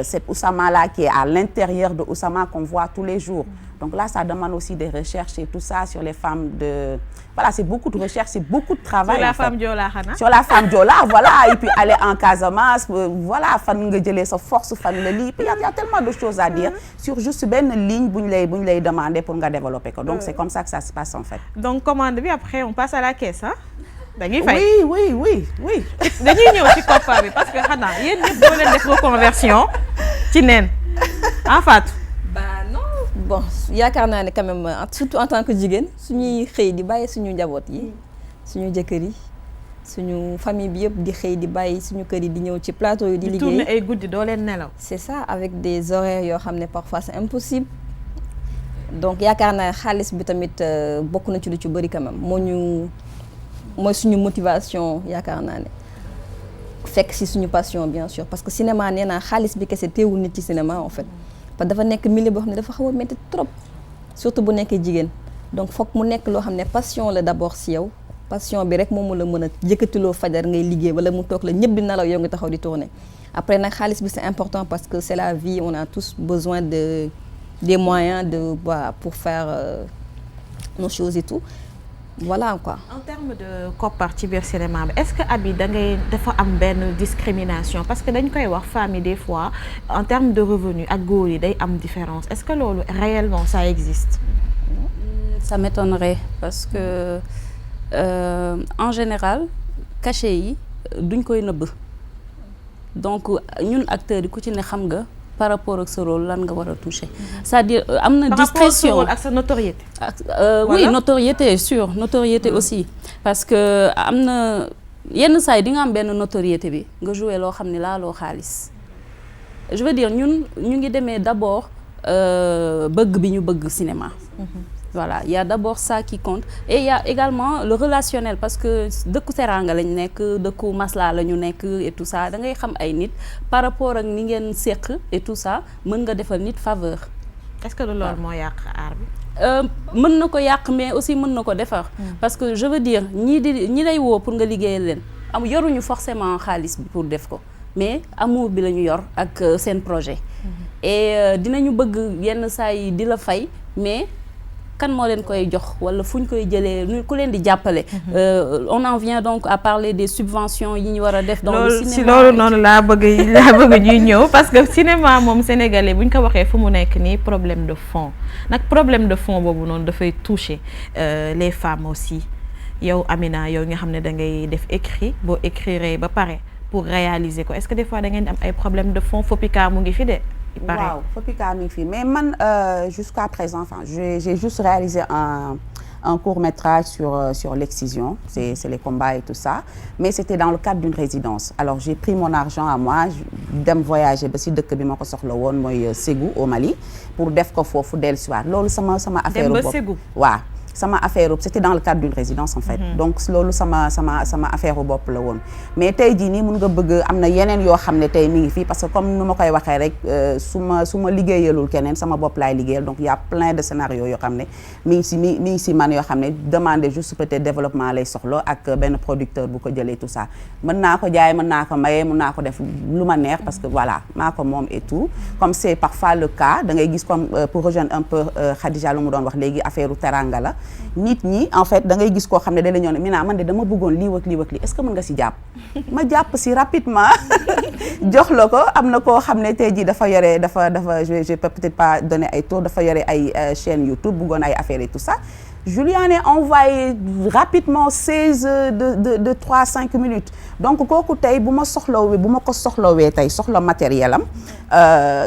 Cet Oussama-là qui est à l'intérieur de Oussama qu'on voit tous les jours. Donc là, ça demande aussi des recherches et tout ça sur les femmes de... Voilà, c'est beaucoup de recherches, c'est beaucoup de travail. Sur la femme Diola, Hana. Sur la femme Diola, voilà. Et puis aller en Casamance, voilà, fan nga jëlee sa force, fan la lii. Il y a tellement de choses à dire sur juste benn ligne bu ñu lay demander pour nga développer ko. Donc c'est comme ça que ça se passe en fait. Donc commande bi après on passe à la caisse, hein? dañuy fay oui. dañuy ñëw ci COPPA bi parce que xanaa yéen ñëpp doo leen def reconversion ci neen en Fatou. Bah non bon yaakaar naa ne quand même surtout en tant que jigéen suñuy xëy di bàyyi suñu njaboot yi suñu jëkkër yi suñu famille bi yëpp di xëy di bàyyi suñu kër yi di ñëw ci plateau yi di liggéey. di tourner ay guddi doo leen nelaw. C'est ça avec des horaires yoo xam ne parfois c'est impossible donc yaakaar naa xaalis bi tamit bokk na ci lu ci bëri quand même mooy suñu motivation yaakaar naa ne fekk si suñu passion bien sûr parce que cinéma nee naa xaalis bi kese teewul nit ci cinéma en fait parce que dafa nekk milieu boo xam ne dafa xaw a métti trop surtout bu nekkee jigéen donc foog mu nekk loo xam ne passion la d'abord si yow passion bi rek moom la mën a yëkkatiloo fajar ngay liggéey wala mu toog la ñëpp di nelaw yow nga taxaw di tourner après nag xaalis bi c'est important parce que c'est la vie on a tous besoin des moyens pour faire nos choses et tout. Voilà quoi. En termes de koppar ci biir cinéma bi est-ce que Abi dafa am benn discrimination parce que dañ koy wax femmes yi des fois en termes de revenus ak góor yi day am différence est-ce que loolu réellement ça existe? Ça m'étonnerait parce que en général cachet yi duñ koy nëbb donc ñun acteurs yi ku ci ne xam nga par rapport ak sa rôle lan nga war a toucher c'est-à-dire am na discrétion par rapport ak sa notoriété. Oui notoriété sûr notoriété aussi parce que am na yenn saa yi di nga am benn notoriété bi nga jouer loo xam ne laaloo xaalis je veux dire ñun ñu ngi demee d'abord bëgg bi ñu bëgg cinéma. Voilà, il y a d'abord ça qui compte et il y a également le relationnel parce que dëkku teranga lañ nekk dëkku masla la ñu nekk et tout ça da ngay xam ay nit par rapport ak ni ngeen seq et tout ça mën nga defal nit faveur. Est-ce que loolu moo yàq aar bi? mën na ko yàq mais aussi mën na ko defar. Parce que je veux dire ñi lay woo pour nga liggéeyal leen am yoruñu forcément xaalis bi pour def ko mais amour bi la ñu yor ak seen projet. Et dinañu bëgg yenn saa yi di la fay mais. Kan moo leen koy jox wala fu ñu koy jëlee ku leen di jàppale. On en vient donc à parler des subventions yi ñu war a def. dans le cinéma si loolu noonu laa bëgg ñuy ñëw parce que cinéma moom sénégalais bu ñu ko waxee fu mu nekk nii problème de fond nag problème de fond boobu noonu dafay toucher les femmes aussi yow Amina yow nga xam ne da ngay def écrit boo écrire ba pare pour réaliser ko est-ce que des fois da ngeen di am ay problème de fond Fopika mu ngi fi de. Waaw Fopika mi ngi fi mais man jusqu'à présent enfin j'ai juste réalisé un court-métrage sur l'excision c'est les combats et tout ça mais c'était dans le cadre d'une résidence alors j'ai pris mon argent à moi dem voyager ba si dëkk bi ma ko soxla woon mooy Ségou au Mali pour def ko foofu dellusiwaat loolu sama affaire bopp. Dem ba Ségou. Waaw sama affaire c'était dans le cadre d'une résidence en fait. Donc loolu sama affaire bopp la woon. Mais tey jii nii mun nga bëgg am na yeneen yoo xam ne tey mi ngi fii parce que comme nu ma koy waxee rek su ma liggéeyalul keneen sama bopp laay liggéeyal donc y a plein de scénarios yoo xam ne mi ngi si man yoo xam ne demander juste peut-être développement lay soxla ak benn producteur bu ko jëlee tout ça. Mën naa ko jaay mën naa ko maye mën naa ko def lu ma neex parce que voilà maa ko moom et tout. Comme c'est parfois le cas da ngay gis comme pour rejoindre un peu Khadija lu mu doon wax léegi affaire u teranga la. Nit ñi en fait da ngay gis koo xam ne da la ñëw ne Mina man de dama bëggoon lii ak lii ak lii est-ce que mën nga si jàpp ma jàpp si rapidement jox la ko am na koo xam ne tey jii dafa yore dafa je peux peut-être pas donner ay tour dafa yore ay chaîne YouTube bëggoon ay affaires et tout ça je lui en ai envoyé rapidement 16 de 3-5 minutes donc kooku tey bu ma ko soxlawee tey soxla matériel am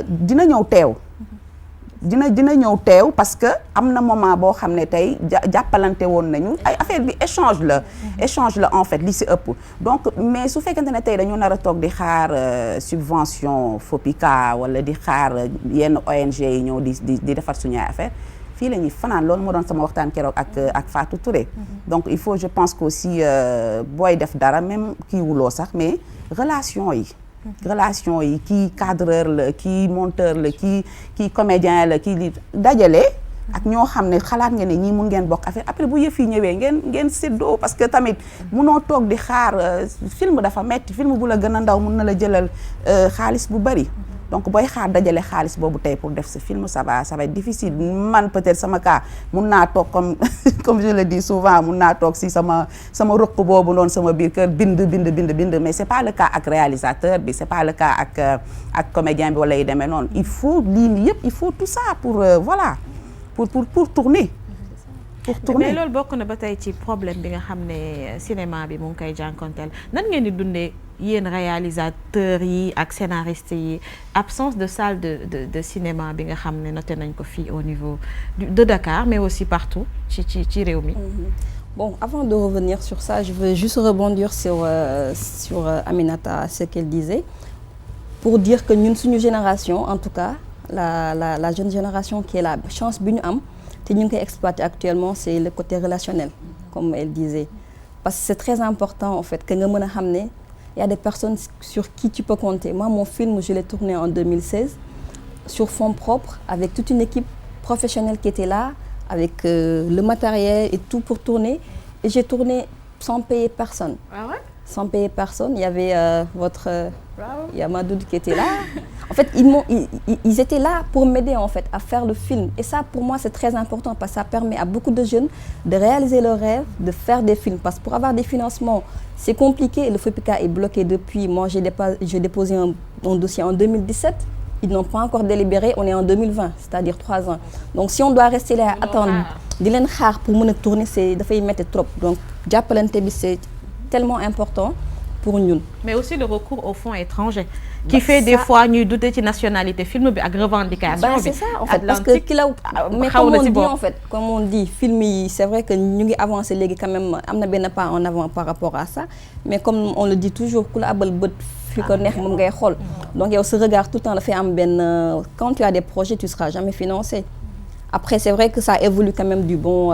dina ñëw teew dina ñëw teew parce que am na moment boo xam ne tey jàppalante woon nañu ay affaire bi échange la en fait li si ëpp donc mais su fekkente ne tey dañoo nar a toog di xaar subvention FOPICA wala di xaar yenn ONG yi ñëw di defar suñu affaire fii la ñuy fanaan loolu moo doon sama waxtaan keroog ak Fatou Touré donc il faut je pense que aussi booy def dara même kii wuloo sax mais relation yi kii cadreur la kii monteur la kii comédien la kii li dajale ak ñoo xam ne xalaat nga ne ñii mun ngeen bokk affaire après bu yëf yi ñëwee ngeen séddoo parce que tamit munoo toog di xaar film dafa metti film bu la gën a ndaw mun na la jëlal xaalis bu bari donc booy xaar dajale xaalis boobu tey pour def ce film ça va être difficile man peut-être sama cas mun naa toog comme je le dis souvent mun naa toog si sama ruq boobu noonu sama biir kër bind mais c'est pas le cas ak réalisateur bi c'est pas le cas ak comédien bi wala yi demee noonu il faut lii nii yëpp il faut tout ça pour voilà pour tourner. mais loolu bokk na ba tey ci problème bi nga xam ne cinéma bi mu ngi koy jànkonteel nan ngeen di dundee yéen réalisateurs yi ak scénaristes yi absence de salle de cinéma bi nga xam ne noté nañ ko fii au niveau de Dakar mais aussi partout ci réew mi. Bon, avant de revenir sur ça, je veux juste rebondir sur Aminata, ce qu'elle disait, pour dire que ñun suñu génération, en tout cas la jeune génération qui est la chance bi ñu am te ñu ngi koy exploiter actuellement, c'est le côté relationnel, comme elle disait. Parce que c'est très important en fait que nga mën a xam ne il y a des personnes sur qui tu peux compter. Moi, mon film, je l'ai tourné en 2016 sur fonds propres avec toute une équipe professionnelle qui était là, avec le matériel et tout pour tourner. Et j'ai tourné sans payer personne. Ah ouais? Sans payer personne. Il y avait il y a Madoud qui était là. En fait, ils étaient là pour m'aider en fait à faire le film. Et ça, pour moi, c'est très important parce que ça permet à beaucoup de jeunes de réaliser leurs rêves, de faire des films. Parce que pour avoir des financements, c'est compliqué. Le FOPICA est bloqué depuis. Moi, j'ai déposé un dossier en 2017. Ils n'ont pas encore délibéré. On est en 2020, c'est-à-dire 3 ans. Donc, si on doit rester là, attendre, di leen xaar pour mën a tourner, c'est dafay métti trop. Donc, jàppalante bi c'est tellement important pour ñun. Mais aussi le recours aux fonds étrangers. Qui fait des fois ñuy douter ci nationalité film bi ak revendication bi. C'est ça en fait parce que ki la mais comme on dit film yi c'est vrai que ñu ngi avancer léegi quand même am na benn pas en avant par rapport à ça mais comme on le dit toujours ku la abal bët fi ko neex moom ngay xool donc yow ce regard tout le temps dafay am benn quand tu as des projets tu seras jamais financé. Après c'est vrai que ça évolue quand même du bon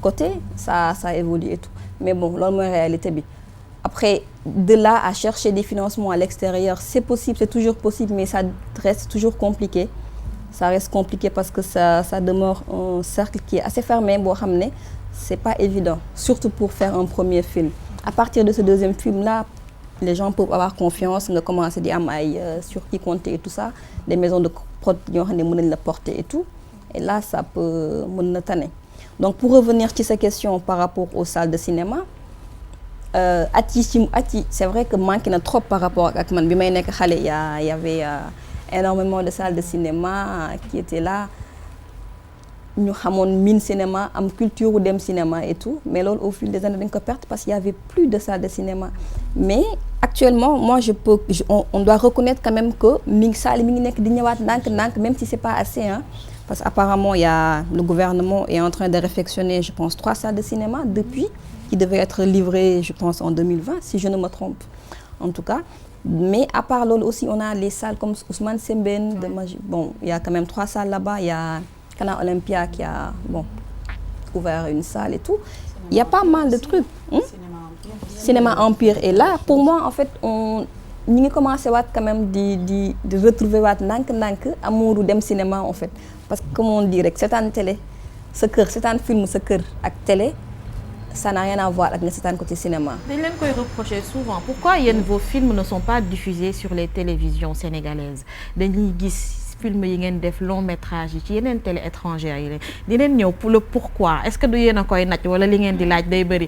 côté ça évolue et tout mais bon loolu mooy réalité bi. Après, de là à chercher des financements à l'extérieur, c'est possible, c'est toujours possible, mais ça reste toujours compliqué. Ça reste compliqué parce que ça demeure un cercle qui est assez fermé, boo xam ne c'est pas évident, surtout pour faire un premier film. À partir de ce deuxième film-là, les gens peuvent avoir confiance, nga commencer di am ay sur qui compter et tout ça, des maisons de prod ñoo xam ne mën nañ la porter et tout. Et là, ça peut mën na tane. Donc, pour revenir sur ces questions par rapport aux salles de cinéma, c'est vrai que manque na trop par rapport ak man bi may nekk xale il y avait énormément de salles de cinéma qui étaient là ñu xamoon miin cinéma am culture u dem cinéma et tout mais loolu au fil des années dañ ko perdre parce qu'il y avait plus de salles de cinéma mais actuellement moi on doit reconnaître quand même que salle mi ngi nekk di ñëwaat ndànk même si c'est pas assez hein parce qu'apparemment le gouvernement est en train de réfectionner je pense 3 salles de cinéma depuis qui devait être livré, je pense, en 2020, si je ne me trompe, en tout cas. Mais à part l'autre aussi, on a les salles comme Ousmane Sembène, bon, il y a quand même 3 salles là-bas. Il y a Canal Olympia qui a, bon, ouvert une salle et tout. Il y a pas mal de trucs. Cinéma Empire est là. Pour moi, en fait, ñu ngi commencé waat quand même di retrouver waat ndànk amouru dem cinéma en fait. Parce que comme on dit rek seetaan télé sa kër seetaan film sa kër ak télé ça n'a rien à voir ak nga seetaan ko ci cinéma. dañ leen koy reprocher souvent pourquoi yéen vos films ne sont pas diffusés sur les télévisions sénégalaises dañuy gis film yi ngeen def long métrage yi ci yeneen télé étrangères yi dinañ ñëw pour le pourquoi est-ce que du yéen a koy naj wala li ngeen di laaj day bëri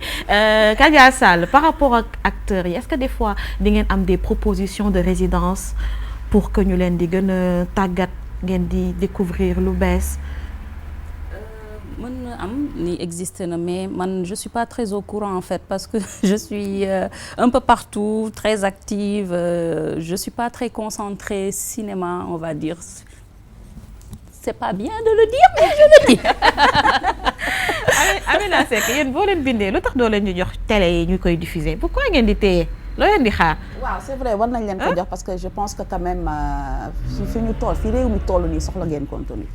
Kadia Sall par rapport ak acteurs yi est-ce que des fois di ngeen am des propositions de résidence pour que ñu leen di gën a tàggat ngeen di découvrir lu bees. mën na am ni existe na mais man je suis pas très au courant en fait parce que je suis un peu partout très active je suis pas très concentrée cinéma on va dire c'est pas bien de le dire mais je le dis. Amina Seck yéen boo leen bindee lu tax doo leen ñu jox télé yi ñu koy diffuser pourquoi ngeen di téye loo leen di xaar. waaw c'est vrai war nañ leen ko jox parce que je pense que quand même fi ñu toll fi réew mi toll nii soxla ngeen contenu.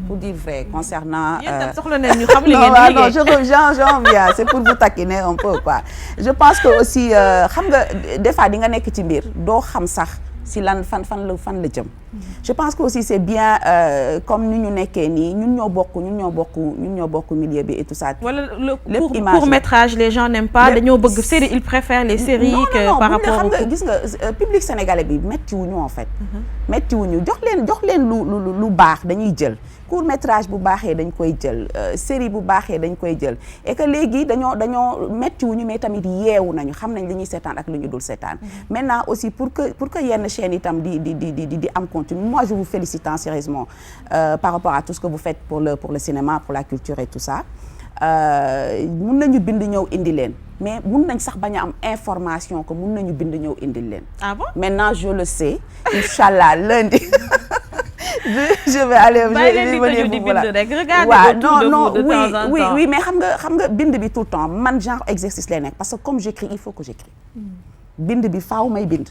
Pour dire vrai concernant. yéen tam soxla nañ ñu xam li ngeen di liggéey. non j'en viens c'est pour vous taquiner un peu quoi. Je pense que aussi xam nga des fois di nga nekk ci mbir doo xam sax si lan fan la jëm. Je pense que aussi c'est bien comme ni ñu nekkee nii ñun ñoo bokk milieu bi et tout ça. wala le court métrage les gens n'aiment pas dañoo bëgg série ils préfèrent les séries que par rapport xam nga gis nga public sénégalais bi metti wuñu en fait. metti wuñu jox leen lu baax dañuy jël. court métrage bu baaxee dañ koy jël série bu baaxee dañ koy jël et que léegi dañoo metti wuñu mais tamit yeewu nañu xam nañ li ñuy seetaan ak li ñu dul seetaan. Maintenant aussi pour que yenn chaîne itam di am contenu moi je vous félicite sérieusement par rapport à tout ce que vous faites pour le cinéma pour la culture et tout ça mun nañu bind ñëw indi leen mais mun nañ sax bañ a am information que mun nañu bind ñëw indil leen. Ah bon? Maintenant je le sais inchallah lundi. je vais aller oui mais xam nga bind bi tout le temps man genre exercice lay nekk parce que comme j'écris il faut que j'écris bind bi faaw may bind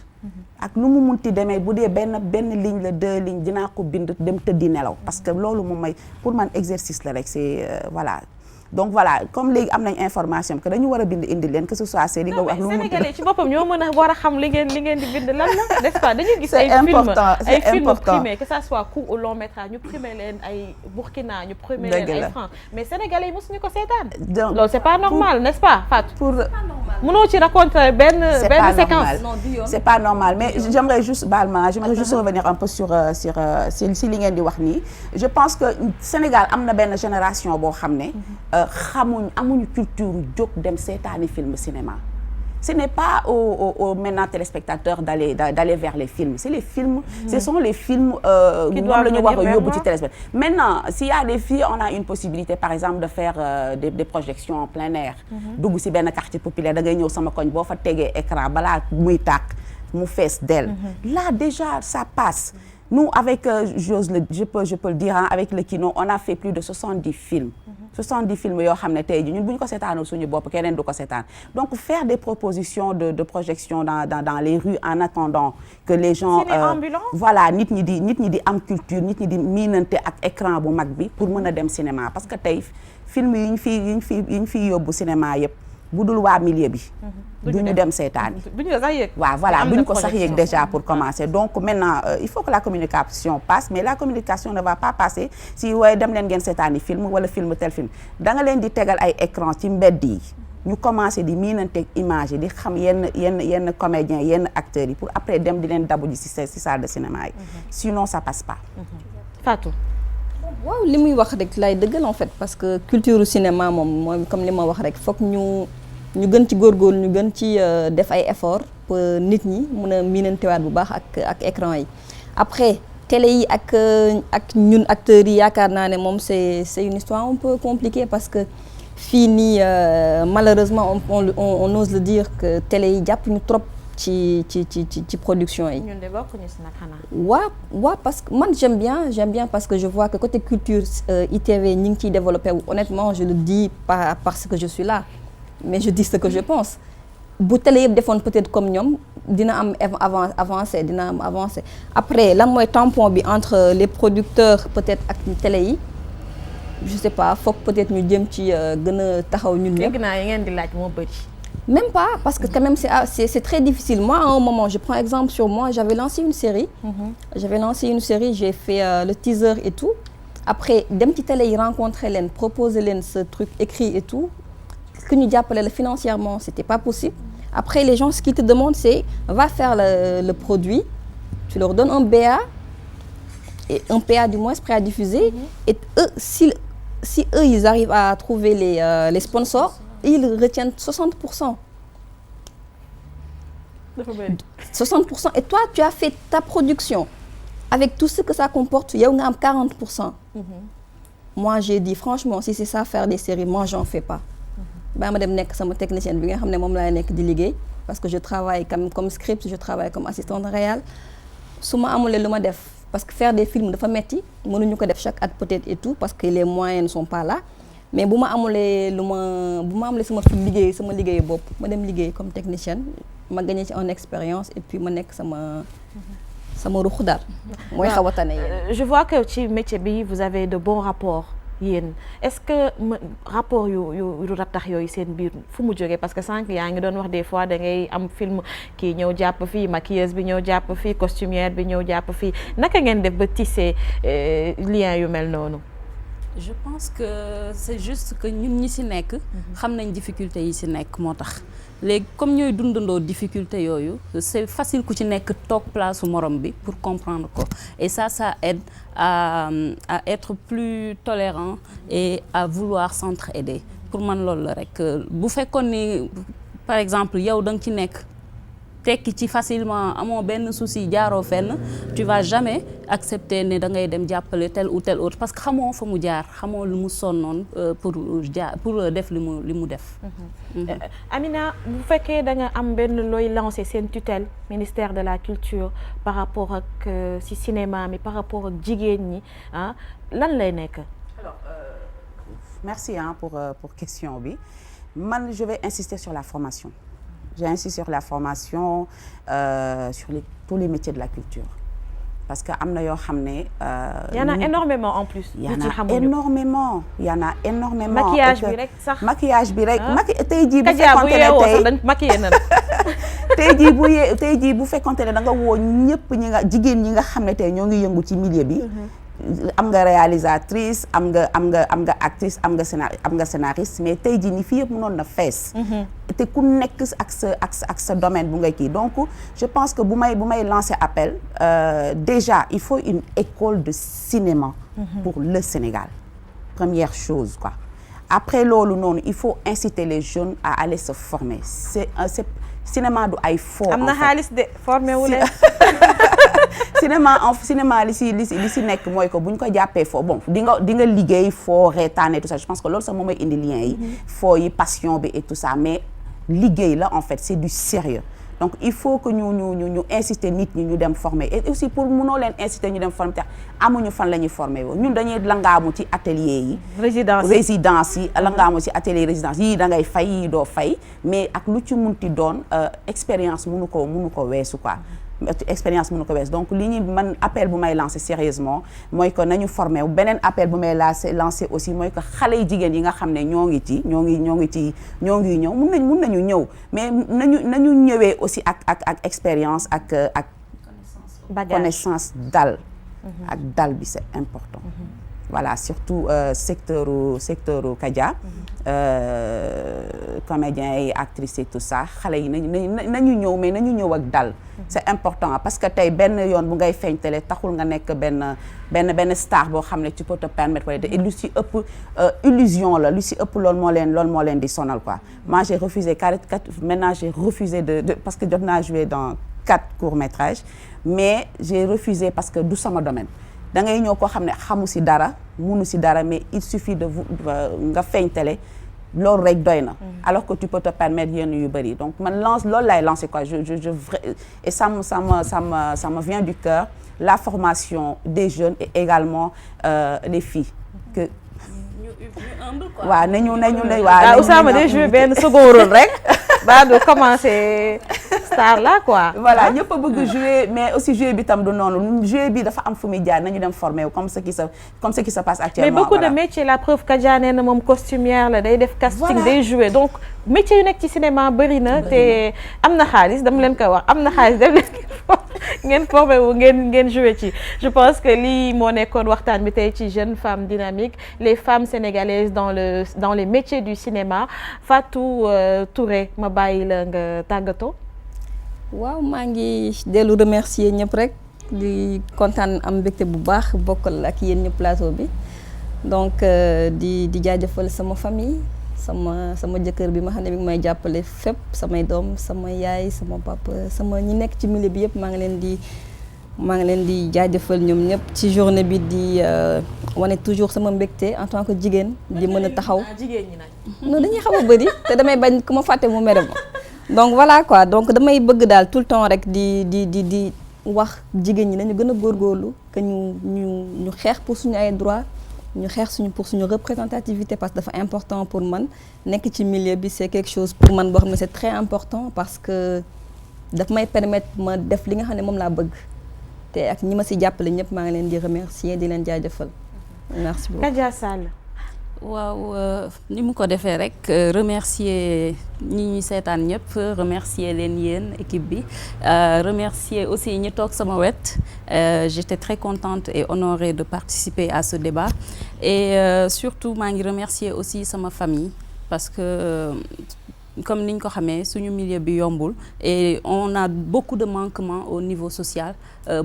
ak lu mu munti demee bu dee benn ligne la 2 lignes dinaa ko bind dem tëddi nelaw parce que loolu moom may pour man exercice la rek c'est voilà donc voilà comme léegi am nañ information que dañu war a bind indi leen que ce soit série nga wax lu mu Sénégalais ci boppam ñoo mën a war a xam li ngeen di bind lan la n'est-ce pas dañuy gis c'est film primé que ça soit court ou long métrage ñu primé leen ay Burkina ñu primé leen ay France mais Sénégalais yi mosuñu ko seetaan loolu c'est pas normal n'est-ce pas Fatou mënoo ci raconter benn séquence c'est pas normal mais j'aimerais juste revenir un peu sur si li ngeen di wax nii je pense que Sénégal am na benn génération boo xam ne amuñu culture jóg dem seetaani film cinéma ce n'est pas aux maintenant téléspectateurs d'aller vers les films c'est les films ce sont les films ñoom la ñu war a yóbbu ci téléspectateurs maintenant s'il y a des filles on a une possibilité par exemple de faire des projections en plein air dugg ci benn quartier populaire da ngay ñëw sama koñ boo fa tegee écran balaa muy tàkk mu fees dell là déjà ça passe nous avec je peux le dire avec le Kino on a fait plus de 70 films 70 films yoo xam ne tey jii ñun bu ñu ko seetaanul suñu bopp keneen du ko seetaan donc faire des propositions de projection dans les rues en attendant que les gens voilà nit ñi di am culture nit ñi di miinante ak écran bu mag bi pour mën a dem cinéma parce que tey film yi ñu fi yóbbu cinéma yëpp bu dul waa milieu bi duñu dem seetaan duñu ko sax yëg waaw voilà duñu ko sax yëg déjà pour commencer donc maintenant il faut que la communication passe mais la communication ne va pas passer si waaye dem leen ngeen seetaani film wala film tel film da nga leen di tegal ay écran ci mbedd yi ñu commencer di miinanteeg image yi di xam yenn comédiens yenn acteurs yi pour après dem di leen dabu ji ci salle de cinéma yi sinon ça passe pas Fatou waaw li muy wax rek lay dëggal en fait parce que culture cinéma moom mooy comme li ma wax rek foog ñu gën ci góorgóorlu ñu gën ci def ay effort pour nit ñi mën a miinantewaat bu baax ak écran yi après télé yi ak ñun acteurs yi yaakaar naa ne moom c'est une histoire un peu compliquée parce que fii nii malheureusement on ose le dire que télé yi jàpp ñu trop ci production yi. ñun de bokkuñu si nag xanaa. waaw parce que man j'aime bien parce que je vois que côté culture ITV ñi ngi ciy développé wu honnêtement je le dis pas parce que je suis là mais je dis ce que je pense bu télé yëpp defoon peut-être comme ñoom dina am avancé après lan mooy tampon bi entre les producteurs peut-être ak télé yi je sais pas foog peut-être ñu jëm ci gën a taxaw ñun ñëpp. dégg naa yi ngeen di laaj moo bëri. Même pas parce que quand même c'est très difficile. Moi à un moment je prends exemple sur moi, j'avais lancé une série. J'ai fait le teaser et tout. Après dem ci télé yi rencontrer leen proposer leen ce truc écrit et tout que ñu jàppale la financièrement c'était pas possible. Après les gens ce qu'ils te demandent c'est va faire le produit, tu leur donnes un BA et un PA du moins prêt à diffuser et eux si eux ils arrivent à trouver les sponsors, ils retiennent 60%. 60% et toi tu as fait ta production avec tout ce que ça comporte, yow nga am 40%. Moi j'ai dit franchement si c'est ça faire des séries, moi j'en fais pas. Ba ma dem nekk sama technicienne bi nga xam ne moom laay nekk di liggéey parce que je travaille comme script, je travaille comme assistante réelle. Su ma amulee lu ma def parce que faire des films dafa metti mënuñu ko def chaque at peut-être et tout parce que les moyens ne sont pas là. Mais bu ma amulee sama sama liggéey bopp ma dem liggéey comme technicienne ma gagné ci en expérience et puis ma nekk sama ruux daal mooy xaw a tane yéen. Je vois que ci métier bi vous avez de bons rapports yéen est-ce que rapport yu rattax yooyu seen biir fu mu jógee parce que sànq yaa ngi doon wax des fois da ngay am film kii ñëw jàpp fii maquilleuse bi ñëw jàpp fii costumière bi ñëw jàpp fii naka ngeen def ba tisser lien yu mel noonu. Je pense que c'est juste que ñun ñi ci nekk xam nañ difficulté yi ci nekk moo tax léegi comme ñooy dundandoo difficulté yooyu c'est facile ku ci nekk toog place su morom bi pour comprendre ko et ça aide à être plus tolérant et à vouloir s'entraider pour man loolu la rek bu fekkoon ni par exemple yow da nga ci nekk tekki ci facilement amoo benn souci jaaroo fenn tu vas jamais accepter ne da ngay dem jàppale tel ou tel autre parce que xamoo fa mu jaar xamoo lu mu sonnoon pour def li mu def. Amina bu fekkee da nga am benn looy lancer seen tutelle ministère de la culture par rapport ak ci cinéma mi par rapport ak jigéen ñi ah lan lay nekk. Alors merci pour question bi man je vais insister sur la formation. J'insiste sur la formation sur tous les métiers de la culture parce que am na yoo xam ne. y en a énormément en plus. y en a énormément. maquillage bi rek sax maquillage bi rek. tey jii bu fekkoonte ne tey jii bu fekkoonte ne da nga woo ñëpp jigéen ñi nga xam ne tey ñoo ngi yëngu ci milieu bi. am nga réalisatrice am nga actrice am nga scénariste mais tey jii ni fii yëpp mënoon na fees. te ku nekk ak sa domaine bu ngay kii donc je pense que bu may lancer appel déjà il faut une école de cinéma pour le Sénégal première chose quoi après loolu noonu il faut inciter les jeunes à aller se former c'est cinéma du ay fo am na xaalis de formé wu leen cinéma li si nekk mooy ko bu ñu ko jàppee foo bon di nga liggéey foo reetaane tout ça je pense que loolu sax moom mooy indi lien yi foo yi passion bi et tout ça mais liggéey la en fait c'est du sérieux donc il faut que ñu inciter nit ñi ñu dem former et aussi pour mënoo leen inciter ñu dem former tax amuñu fan la ñuy former woo ñun dañuy langaamu ci atelier yi résidence yi langaamu ci atelier résidence yii da ngay fay yii doo fay mais ak lu ci munti doon expérience mënu ko weesu quoi expérience mënu ko wees donc li ñu man appel bu may lancer sérieusement mooy que nañu formé wu beneen appel bu may lancer aussi mooy que xale yi jigéen yi nga xam ne ñoo ngi ñëw mun nañu ñëw mais nañu ñëwee aussi ak expérience ak connaissance dal ak dal bi c'est important voilà surtout secteur Kadia comédiens yi actrices et tout ça xale yi nañu ñëw mais nañu ñëw ak dal c'est important parce que tey benn yoon bu ngay feeñ télé taxul nga nekk benn star boo xam ne tu peux te permettre wala te lu si ëpp illusion la lu si ëpp loolu moo leen di sonal quoi moi j'ai refusé maintenant j'ai refusé de parce que jot naa jouer dans 4 courts-métrages mais j'ai refusé parce que du sama domaine da ngay ñëw koo xam ne xamu si dara munu si dara mais il suffit de nga feeñ télé loolu rek doy na alors que tu peux te permettre yenn yu bëri donc man loolu lay lancer quoi je et ça me vient du cœur la formation des jeunes et également les filles que humble quoi waaw nañu waaw Ousama day jouer benn second rôle rek ba du commencer star là quoi. voilà ñëpp a bëgg jouer mais aussi jouer bi tam du noonu jouer bi dafa am fu muy jaar nañu dem former wu comme ce qui se passe actuellement. mais beaucoup de métiers la preuve Kadia nee na moom costumière la day def casting day jouer donc métier yu nekk ci cinéma bëri na te am na xaalis dama leen ko wax am na xaalis dem leen ngeen formé wu ngeen jouer ci. je pense que lii moo nekkoon waxtaan bi tey ci Jeunes Femmes Dynamiques les femmes sénégalaises dans les métiers du cinéma Fatou Touré ma bàyyi la nga tàggatoo. waaw maa ngi dellu remercier ñëpp rek di kontaan am mbégte bu baax bokkal ak yéen ñëpp plateau bi donc di jaajëfal sama famille sama jëkkër bi ma xam ne mi ngi may jàppale fépp samay doom sama yaay sama papa sama ñi nekk ci milieu bi yëpp maa ngi leen di jaajëfal ñoom ñëpp ci journée bi di wane toujours sama mbégte en tant que jigéen di mën a taxaw. jigéen ñi nag. non dañuy xaw a bëri te damay bañ ku ma fàtte mu mere ma donc voilà quoi donc damay bëgg daal tout le temps rek di wax jigéen ñi nañu gën a góorgóorlu que ñu xeex pour suñu ay droits ñu xeex pour suñu représentativité parce que dafa important pour man nekk ci milieu bi c'est quelque chose pour man boo xam ne c'est très important parce que daf may permettre ma def li nga xam ne moom laa bëgg te ak ñi ma si jàppale ñëpp maa ngi leen di remercier di leen jaajëfal merci beaucoup. Kadia Sall. waaw ni mu ko defee rek remercier ñi ñuy seetaan ñëpp remercier leen yéen équipe bi remercier aussi ñi toog sama wet j'étais très contente et honorée de participer à ce débat et surtout maa ngi remercier aussi sama famille parce que comme niñ ko xamee suñu milieu bi yombul et on a beaucoup de manquements au niveau social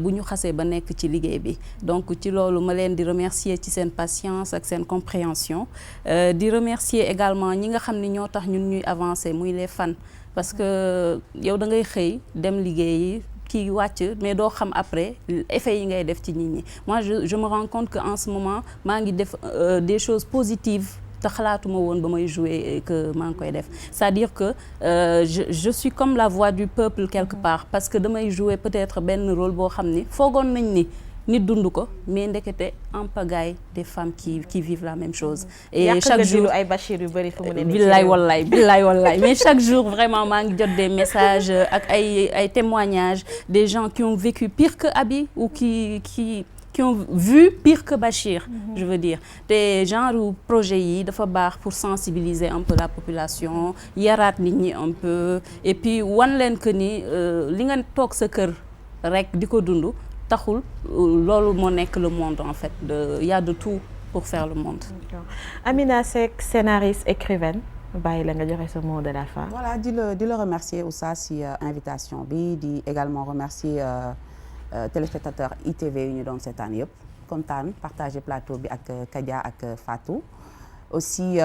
bu ñu xasee ba nekk ci liggéey bi donc ci loolu ma leen di remercier ci seen patience ak seen compréhension di remercier également ñi nga xam ne ñoo tax ñun ñuy avancer muy les fans parce que yow da ngay xëy dem liggéeyi kii wàcc mais doo xam après effet yi ngay def ci nit ñi moi je me rends compte que en ce moment maa ngi def des choses positives te xalaatuma woon ba may jouer que maa ngi koy def c'est-à-dire que je suis comme la voix du peuple quelque part parce que damay jouer peut-être benn rôle boo xam ni foogoon nañ ni nit dund ko mais ndekete en pagaille des femmes qui vivent la même chose et chaque jour ay Bachir yu bari fu mu ne nii billaay wallaay mais chaque jour vraiment maa ngi jot des messages ak ay témoignages des gens qui ont vécu pire que Abi ou qui ont vu pire que Bachir je veux dire te genre projet yi dafa baax pour sensibiliser un peu la population yaraat nit ñi un peu et puis wan leen que ni li nga toog sa kër rek di ko dund taxul loolu moo nekk le monde en fait il y a de tout pour faire le monde. Amina Seck scénariste écrivaine bàyyi la nga joxe ce mot de la fin. voilà di la remercier Oussa si invitation bi di également remercier téléspectateurs ITV yu ñu doon seetaan yëpp kontaan partager plateau bi ak Kadia ak Fatou aussi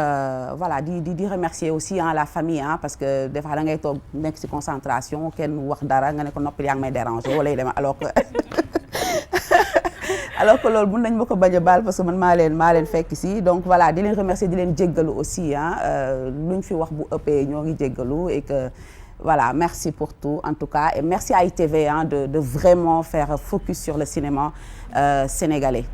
voilà di remercier aussi la famille parce que des fois da ngay toog nekk ci concentration kenn wax dara nga ne ko noppi yaa ngi may déranger wala yu demee alors que loolu mën nañ ma ko bañ a baal parce que man maa leen fekk si donc voilà di leen remercier di leen jéggalu aussi luñ fi wax bu ëppee ñoo ngi jéggalu et que voilà merci pour tout en tout cas et merci à ITV de vraiment faire focus sur le cinéma sénégalais.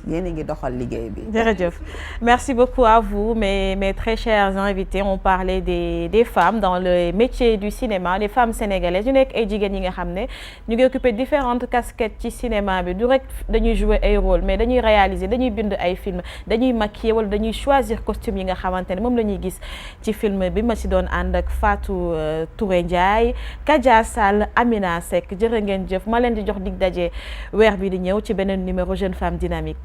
yéen a ngi doxal liggéey bi. jërëjëf merci beaucoup à vous mes très chers invités on parlait des femmes dans le métier du cinéma des femmes sénégalaises ñu nekk ay jigéen yi nga xam ne ñu ngi occuper différentes casquettes ci cinéma bi du rek dañuy jouer ay rôle mais dañuy réaliser dañuy bind ay film dañuy maquiller wala dañuy choisir costume yi nga xamante ne moom la ñuy gis ci film bi ma ci doon ànd ak Fatou Touré Ndiaye Kadia Sall Amina Seck jërë ngeen jëf ma leen di jox dig daje weer bi di ñëw ci beneen numéro Jeune Femme Dynamique.